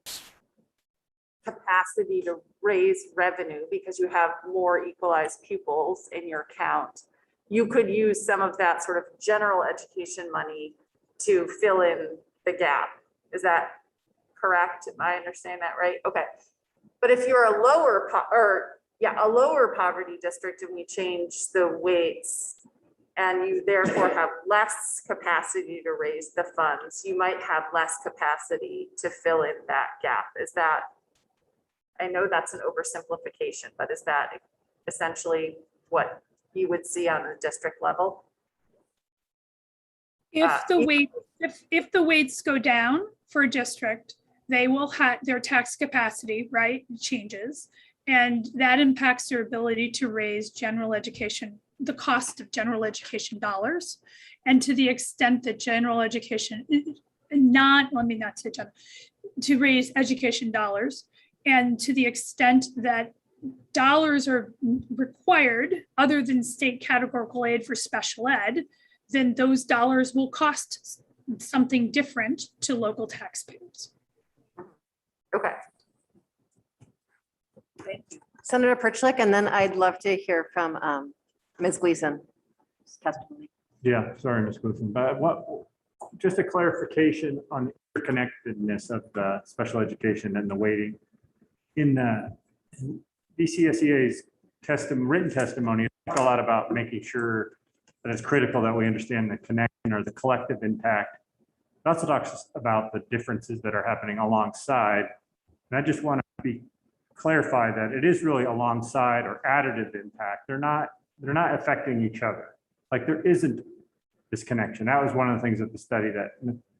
capacity to raise revenue because you have more equalized pupils in your count, you could use some of that sort of general education money to fill in the gap. Is that correct? Am I understanding that right? Okay. But if you're a lower poverty district and we change the weights and you therefore have less capacity to raise the funds, you might have less capacity to fill in that gap. Is that, I know that's an oversimplification, but is that essentially what you would see on the district level? If the weights go down for a district, they will have their tax capacity, right, changes. And that impacts their ability to raise general education, the cost of general education dollars. And to the extent that general education, to raise education dollars, and to the extent that dollars are required other than state categorical aid for special ed, then those dollars will cost something different to local taxpayers. Okay. Thank you. Senator Perchlik, and then I'd love to hear from Ms. Gleason. Testimony. Yeah, sorry, Ms. Gleason, but just a clarification on the interconnectedness of the special education and the weighting. In BCSEA's written testimony, talk a lot about making sure that it's critical that we understand the connection or the collective impact. It also talks about the differences that are happening alongside. And I just want to clarify that it is really alongside or additive impact. They're not affecting each other. Like there isn't this connection. That was one of the things that the study that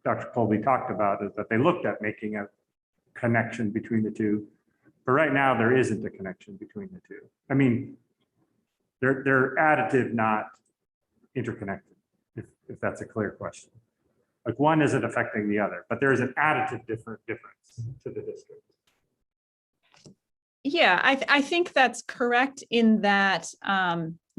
Dr. Colby talked about, is that they looked at making a connection between the two. But right now, there isn't a connection between the two. I mean, they're additive, not interconnected, if that's a clear question. Like one isn't affecting the other, but there is an additive difference to the district. Yeah, I think that's correct in that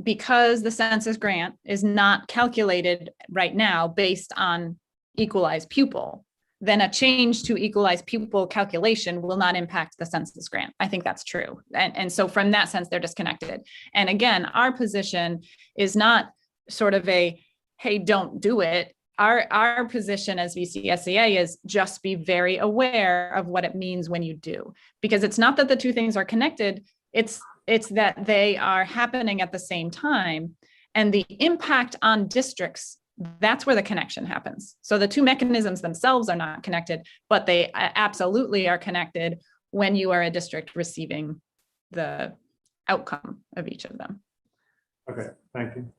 because the census grant is not calculated right now based on equalized pupil, then a change to equalized pupil calculation will not impact the census grant. I think that's true. And so from that sense, they're disconnected. And again, our position is not sort of a, hey, don't do it. Our position as VCSEA is just be very aware of what it means when you do, because it's not that the two things are connected. It's that they are happening at the same time, and the impact on districts, that's where the connection happens. So the two mechanisms themselves are not connected, but they absolutely are connected when you are a district receiving the outcome of each of them. Okay, thank you.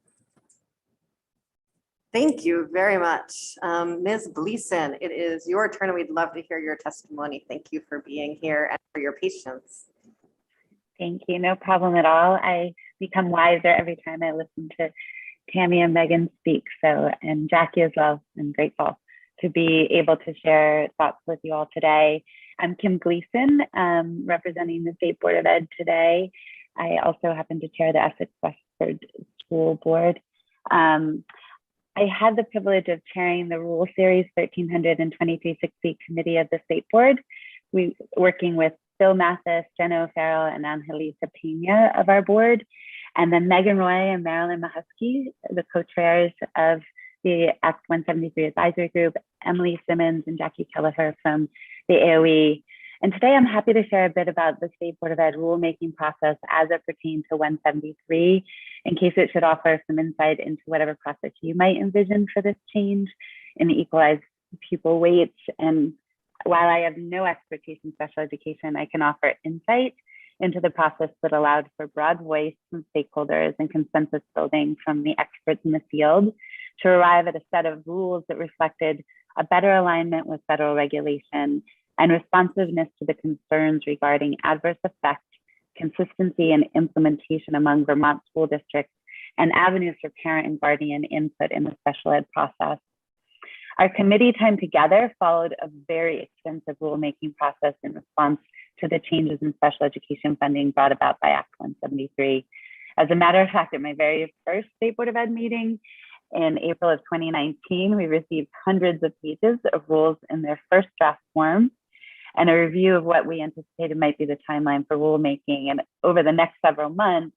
Thank you very much. Ms. Gleason, it is your turn and we'd love to hear your testimony. Thank you for being here and for your patience. Thank you, no problem at all. I become wiser every time I listen to Tammy and Megan speak, so, and Jackie as well. I'm grateful to be able to share thoughts with you all today. I'm Kim Gleason, representing the State Board of Ed today. I also happen to chair the Essex Westford School Board. I had the privilege of chairing the Rule Series 1300 and 2360 Committee of the State Board. We working with Bill Mathis, Jenna O'Farrell, and Angelisa Pena of our board, and then Megan Roy and Marilyn Mahusky, the co-chairs of the Act 173 Advisory Group, Emily Simmons and Jackie Kelleher from the AOE. And today I'm happy to share a bit about the State Board of Ed rulemaking process as it pertains to 173, in case it should offer some insight into whatever process you might envision for this change in the equalized pupil weights. And while I have no expertise in special education, I can offer insight into the process that allowed for broad voice from stakeholders and consensus building from the experts in the field to arrive at a set of rules that reflected a better alignment with federal regulation and responsiveness to the concerns regarding adverse effect, consistency, and implementation among Vermont school districts, and avenues for parent and guardian input in the special ed process. Our committee time together followed a very extensive rulemaking process in response to the changes in special education funding brought about by Act 173. As a matter of fact, at my very first State Board of Ed meeting in April of 2019, we received hundreds of pages of rules in their first draft form and a review of what we anticipated might be the timeline for rulemaking. And over the next several months,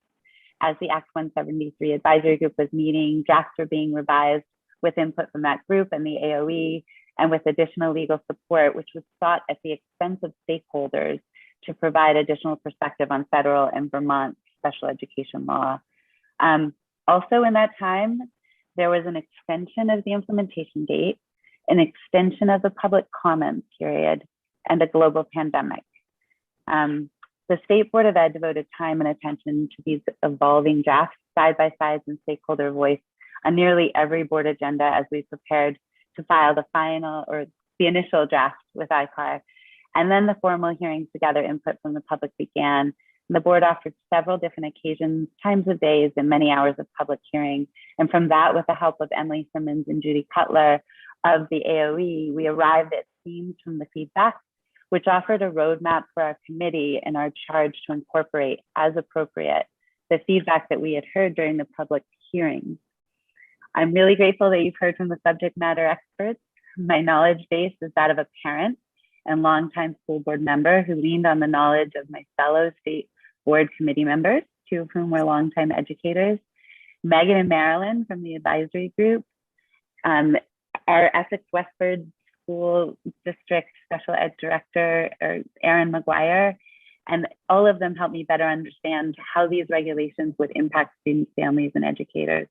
as the Act 173 Advisory Group was meeting, drafts were being revised with input from that group and the AOE, and with additional legal support, which was sought at the expense of stakeholders to provide additional perspective on federal and Vermont special education law. Also in that time, there was an extension of the implementation date, an extension of the public comment period, and a global pandemic. The State Board of Ed devoted time and attention to these evolving drafts, side-by-sides and stakeholder voice on nearly every board agenda as we prepared to file the final or the initial draft with ICAR. And then the formal hearings to gather input from the public began. And the board offered several different occasions, times of days, and many hours of public hearing. And from that, with the help of Emily Simmons and Judy Cutler of the AOE, we arrived at themes from the feedback, which offered a roadmap for our committee and our charge to incorporate, as appropriate, the feedback that we had heard during the public hearings. I'm really grateful that you've heard from the subject matter experts. My knowledge base is that of a parent and longtime school board member who leaned on the knowledge of my fellow state board committee members, two of whom were longtime educators, Megan and Marilyn from the advisory group, our Essex Westford School District Special Ed Director, Erin McGuire, and all of them helped me better understand how these regulations would impact students, families, and educators.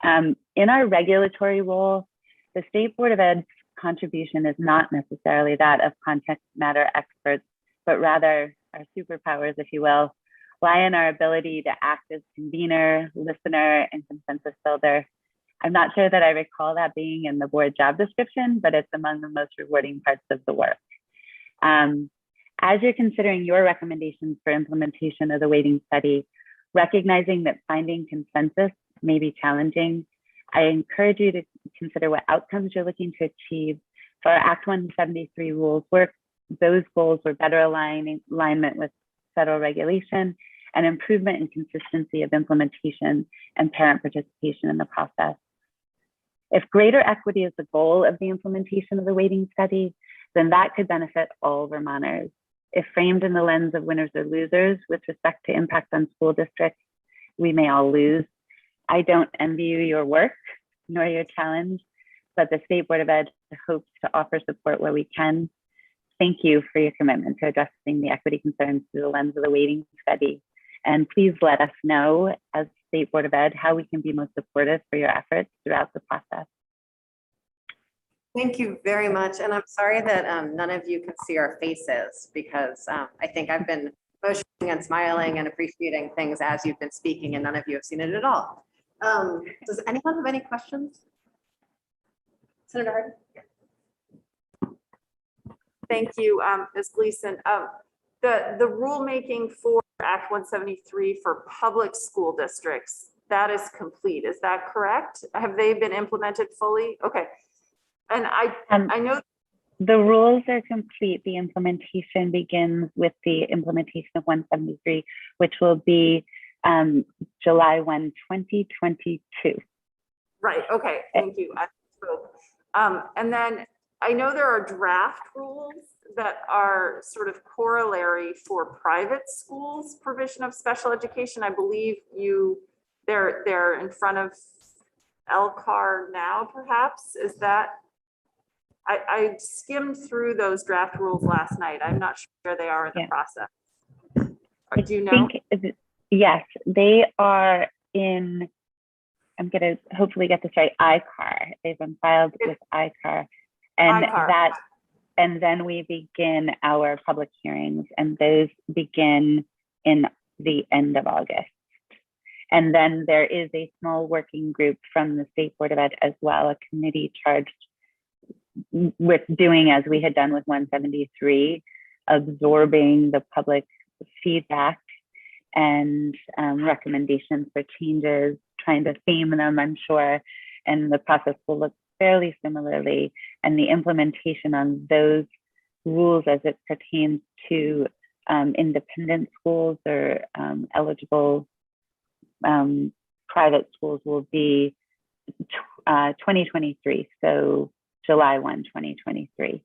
In our regulatory role, the State Board of Ed's contribution is not necessarily that of context matter experts, but rather our superpowers, if you will, lie in our ability to act as convener, listener, and consensus builder. I'm not sure that I recall that being in the board job description, but it's among the most rewarding parts of the work. As you're considering your recommendations for implementation of the weighting study, recognizing that finding consensus may be challenging, I encourage you to consider what outcomes you're looking to achieve. For our Act 173 rules work, those goals were better alignment with federal regulation and improvement in consistency of implementation and parent participation in the process. If greater equity is the goal of the implementation of the weighting study, then that could benefit all Vermonters. If framed in the lens of winners or losers with respect to impact on school districts, we may all lose. I don't envy you your work nor your challenge, but the State Board of Ed hopes to offer support where we can. Thank you for your commitment to addressing the equity concerns through the lens of the weighting study. And please let us know as State Board of Ed how we can be most supportive for your efforts throughout the process. Thank you very much. And I'm sorry that none of you can see our faces because I think I've been motioning and smiling and appreciating things as you've been speaking and none of you have seen it at all. Does anyone have any questions? Senator Hardin? Thank you, Ms. Gleason. The rulemaking for Act 173 for public school districts, that is complete. Is that correct? Have they been implemented fully? Okay. And I know the rules are complete. The implementation begins with the implementation of 173, which will be July 1, 2022. Right. Okay. Thank you. And then I know there are draft rules that are sort of corollary for private schools provision of special education. I believe they're in front of LCAR now, perhaps. Is that? I skimmed through those draft rules last night. I'm not sure where they are in the process. Do you know? Yes, they are in, I'm going to hopefully get this right, ICAR. They've been filed with ICAR. And ICAR. And then we begin our public hearings, and those begin in the end of August. And then there is a small working group from the State Board of Ed as well, a committee charged with doing as we had done with 173, absorbing the public feedback and recommendations for changes, trying to theme them, I'm sure, and the process will look fairly similarly. And the implementation on those rules as it pertains to independent schools or eligible private schools will be 2023. So July 1, 2023.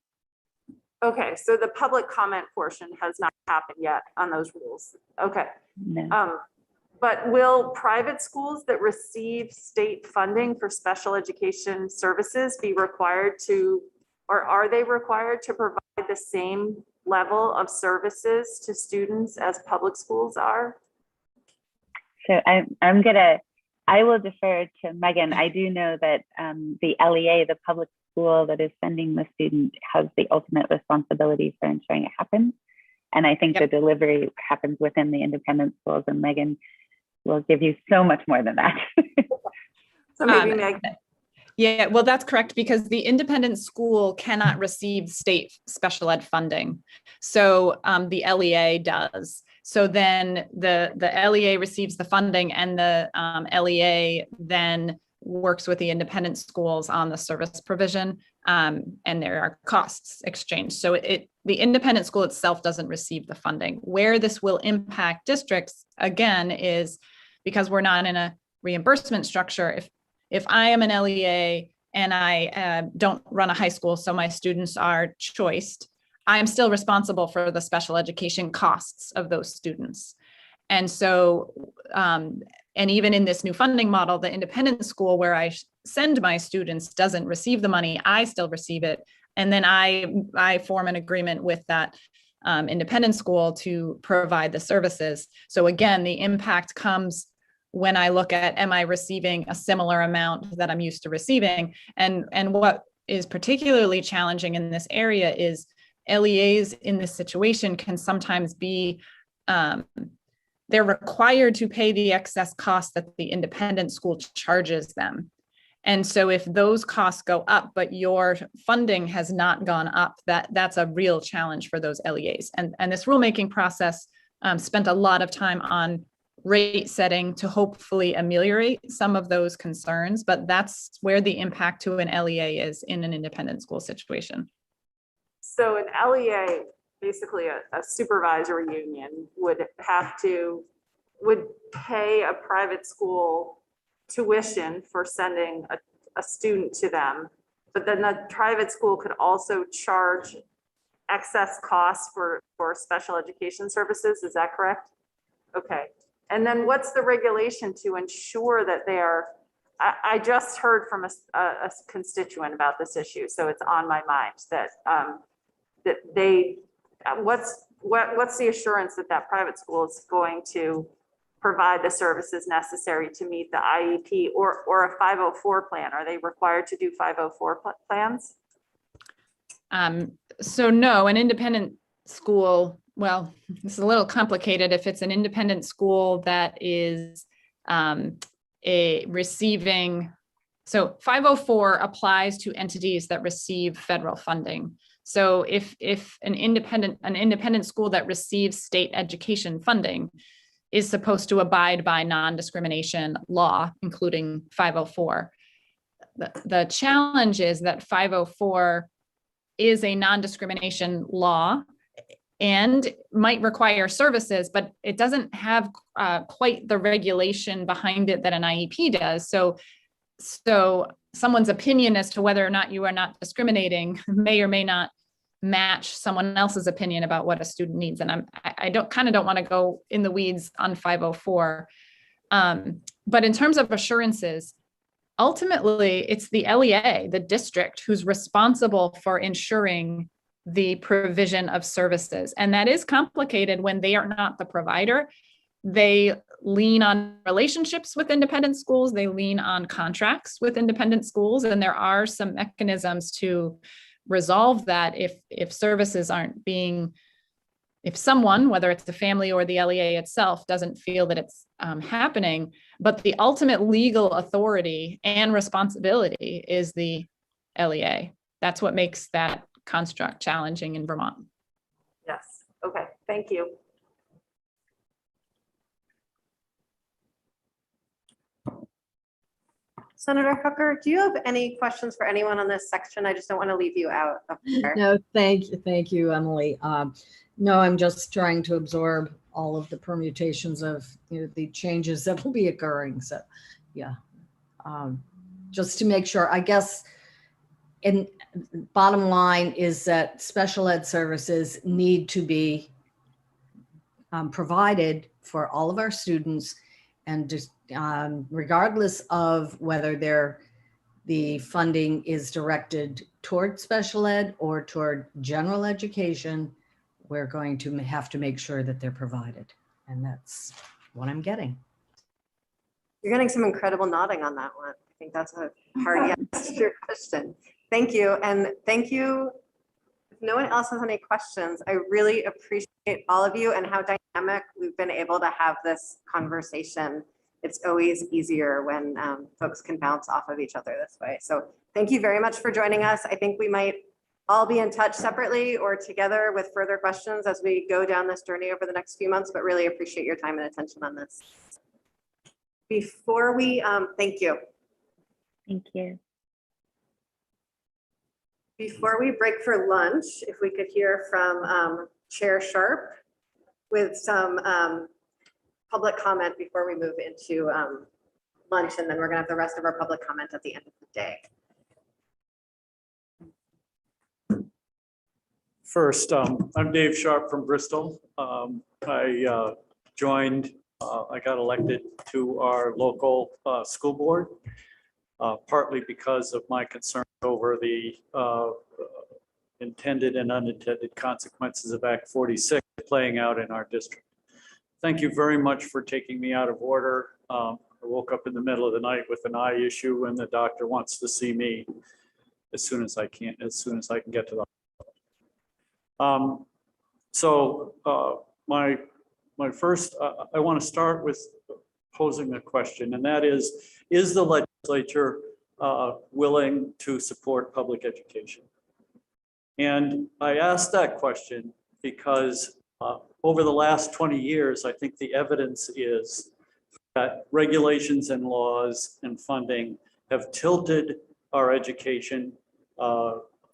Okay, so the public comment portion has not happened yet on those rules. Okay. No. But will private schools that receive state funding for special education services be required to, or are they required to provide the same level of services to students as public schools are? So I will defer to Megan. I do know that the LEA, the public school that is sending the student, has the ultimate responsibility for ensuring it happens. And I think the delivery happens within the independent schools, and Megan will give you so much more than that. So maybe Megan. Yeah, well, that's correct, because the independent school cannot receive state special ed funding. So the LEA does. So then the LEA receives the funding, and the LEA then works with the independent schools on the service provision, and there are costs exchanged. So the independent school itself doesn't receive the funding. Where this will impact districts, again, is because we're not in a reimbursement structure. If I am an LEA and I don't run a high school, so my students are choiced, I'm still responsible for the special education costs of those students. And so, and even in this new funding model, the independent school where I send my students doesn't receive the money, I still receive it. And then I form an agreement with that independent school to provide the services. So again, the impact comes when I look at, am I receiving a similar amount that I'm used to receiving? And what is particularly challenging in this area is LEAs in this situation can sometimes be, they're required to pay the excess cost that the independent school charges them. And so if those costs go up, but your funding has not gone up, that's a real challenge for those LEAs. And this rulemaking process spent a lot of time on rate setting to hopefully ameliorate some of those concerns, but that's where the impact to an LEA is in an independent school situation. So an LEA, basically a supervisory union, would pay a private school tuition for sending a student to them, but then the private school could also charge excess costs for special education services. Is that correct? Okay. And then what's the regulation to ensure that they are, I just heard from a constituent about this issue, so it's on my mind that what's the assurance that that private school is going to provide the services necessary to meet the IEP or a 504 plan? Are they required to do 504 plans? So no, an independent school, well, it's a little complicated if it's an independent school that is receiving, so 504 applies to entities that receive federal funding. So if an independent school that receives state education funding is supposed to abide by non-discrimination law, including 504. The challenge is that 504 is a non-discrimination law and might require services, but it doesn't have quite the regulation behind it that an IEP does. So someone's opinion as to whether or not you are not discriminating may or may not match someone else's opinion about what a student needs. And I don't want to go in the weeds on 504. But in terms of assurances, ultimately it's the LEA, the district, who's responsible for ensuring the provision of services. And that is complicated when they are not the provider. They lean on relationships with independent schools. They lean on contracts with independent schools. And there are some mechanisms to resolve that if services aren't being, if someone, whether it's the family or the LEA itself, doesn't feel that it's happening, but the ultimate legal authority and responsibility is the LEA. That's what makes that construct challenging in Vermont. Yes. Okay. Thank you. Senator Hooker, do you have any questions for anyone on this section? I just don't want to leave you out of there. No, thank you, Emily. No, I'm just trying to absorb all of the permutations of the changes that will be occurring. So, yeah, just to make sure, I guess, and bottom line is that special ed services need to be provided for all of our students, and just regardless of whether the funding is directed toward special ed or toward general education, we're going to have to make sure that they're provided. And that's what I'm getting. You're getting some incredible nodding on that one. I think that's a hard yes to your question. Thank you. And thank you. If no one else has any questions, I really appreciate all of you and how dynamic we've been able to have this conversation. It's always easier when folks can bounce off of each other this way. So thank you very much for joining us. I think we might all be in touch separately or together with further questions as we go down this journey over the next few months, but really appreciate your time and attention on this. Before we, thank you. Thank you. Before we break for lunch, if we could hear from Chair Sharp with some public comment before we move into lunch, and then we're gonna have the rest of our public comment at the end of the day. First, I'm Dave Sharp from Bristol. I joined, I got elected to our local school board, partly because of my concern over the intended and unintended consequences of Act 46 playing out in our district. Thank you very much for taking me out of order. I woke up in the middle of the night with an eye issue and the doctor wants to see me as soon as I can get to the my first, I want to start with posing a question, and that is the legislature willing to support public education? And I asked that question because over the last 20 years, I think the evidence is that regulations and laws and funding have tilted our education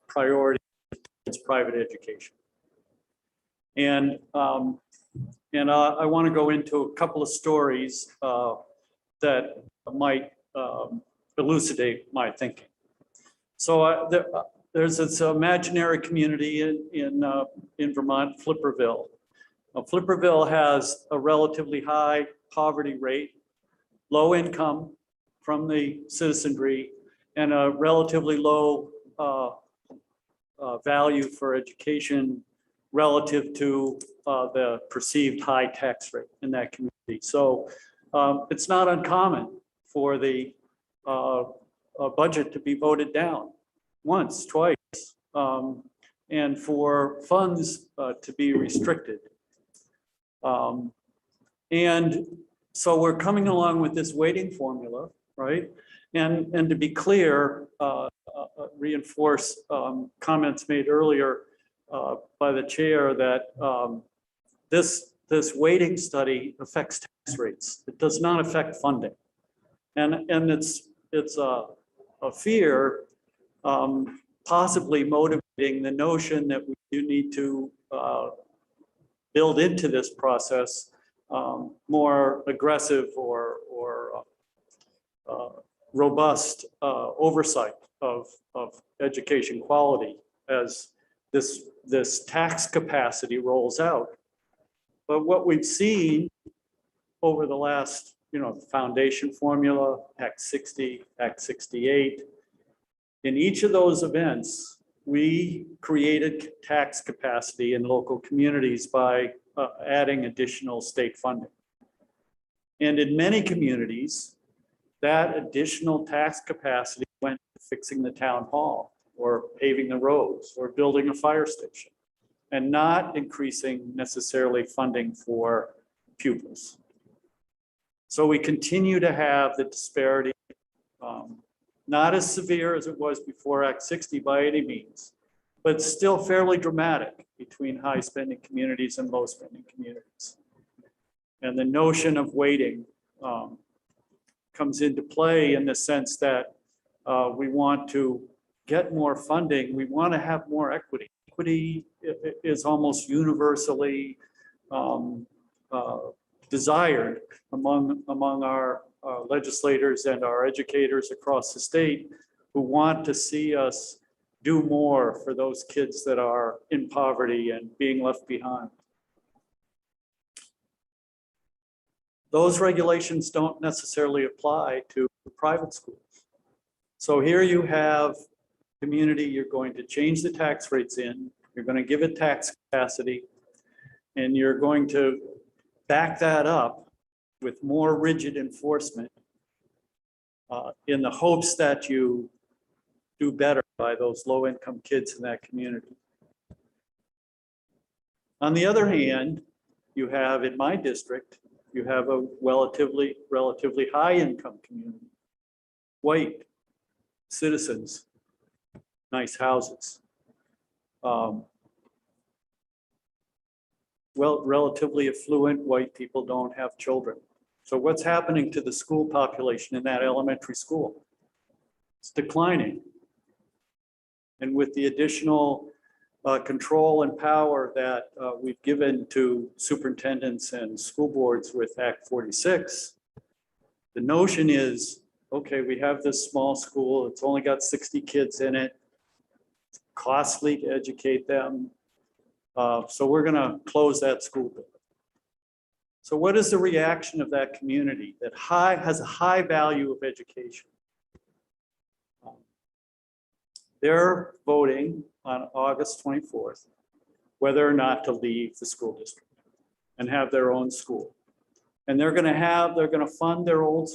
priority towards private education. And I want to go into a couple of stories that might elucidate my thinking. So there's this imaginary community in Vermont, Flipperville. Flipperville has a relatively high poverty rate, low income from the citizenry, and a relatively low value for education relative to the perceived high tax rate in that community. So it's not uncommon for the budget to be voted down once, twice, and for funds to be restricted. And so we're coming along with this weighting formula, right? And to be clear, reinforce comments made earlier by the chair that this weighting study affects tax rates. It does not affect funding. And it's a fear possibly motivating the notion that we do need to build into this process more aggressive or robust oversight of education quality as this tax capacity rolls out. But what we've seen over the last, foundation formula, Act 60, Act 68, in each of those events, we created tax capacity in local communities by adding additional state funding. And in many communities, that additional tax capacity went to fixing the town hall or paving the roads or building a fire station and not increasing necessarily funding for pupils. So we continue to have the disparity, not as severe as it was before Act 60 by any means, but still fairly dramatic between high spending communities and low spending communities. And the notion of weighting comes into play in the sense that we want to get more funding. We want to have more equity. Equity is almost universally desired among our legislators and our educators across the state who want to see us do more for those kids that are in poverty and being left behind. Those regulations don't necessarily apply to private schools. So here you have community, you're going to change the tax rates in, you're going to give it tax capacity, and you're going to back that up with more rigid enforcement in the hopes that you do better by those low-income kids in that community. On the other hand, you have in my district, you have a relatively high-income community, white citizens, nice houses. Well, relatively affluent white people don't have children. So what's happening to the school population in that elementary school? It's declining. And with the additional control and power that we've given to superintendents and school boards with Act 46, the notion is, okay, we have this small school, it's only got 60 kids in it, it's costly to educate them, so we're gonna close that school building. So what is the reaction of that community that has a high value of education? They're voting on August 24th whether or not to leave the school district and have their own school. And they're gonna fund their old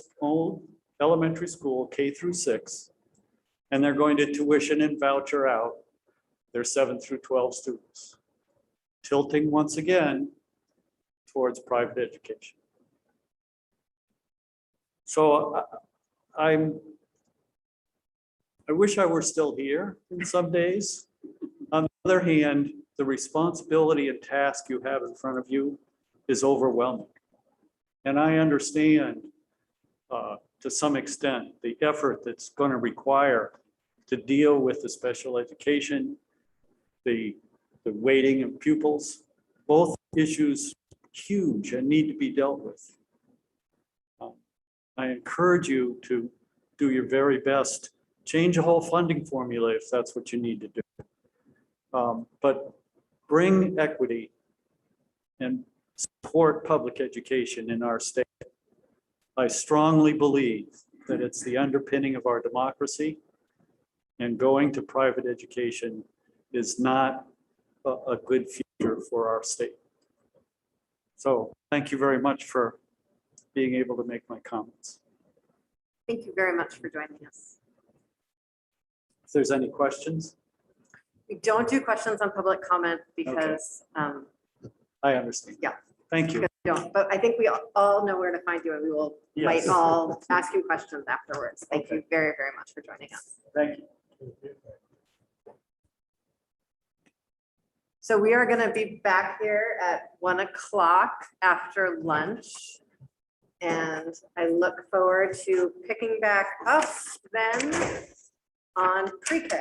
elementary school, K through 6, and they're going to tuition and voucher out their 7 through 12 students, tilting once again towards private education. So I'm I wish I were still here in some days. On the other hand, the responsibility and task you have in front of you is overwhelming. And I understand to some extent the effort that's going to require to deal with the special education, the weighting of pupils, both issues huge and need to be dealt with. I encourage you to do your very best, change the whole funding formula if that's what you need to do. But bring equity and support public education in our state. I strongly believe that it's the underpinning of our democracy, and going to private education is not a good future for our state. So thank you very much for being able to make my comments. Thank you very much for joining us. If there's any questions, We don't do questions on public comment because I understand. Yeah. Thank you. we don't, but I think we all know where to find you and we will might Yes. all ask you questions afterwards. Thank you Okay. very, very much for joining us. Thank you. So we are going to be back here at 1 o'clock after lunch. And I look forward to picking back up then on pre-K.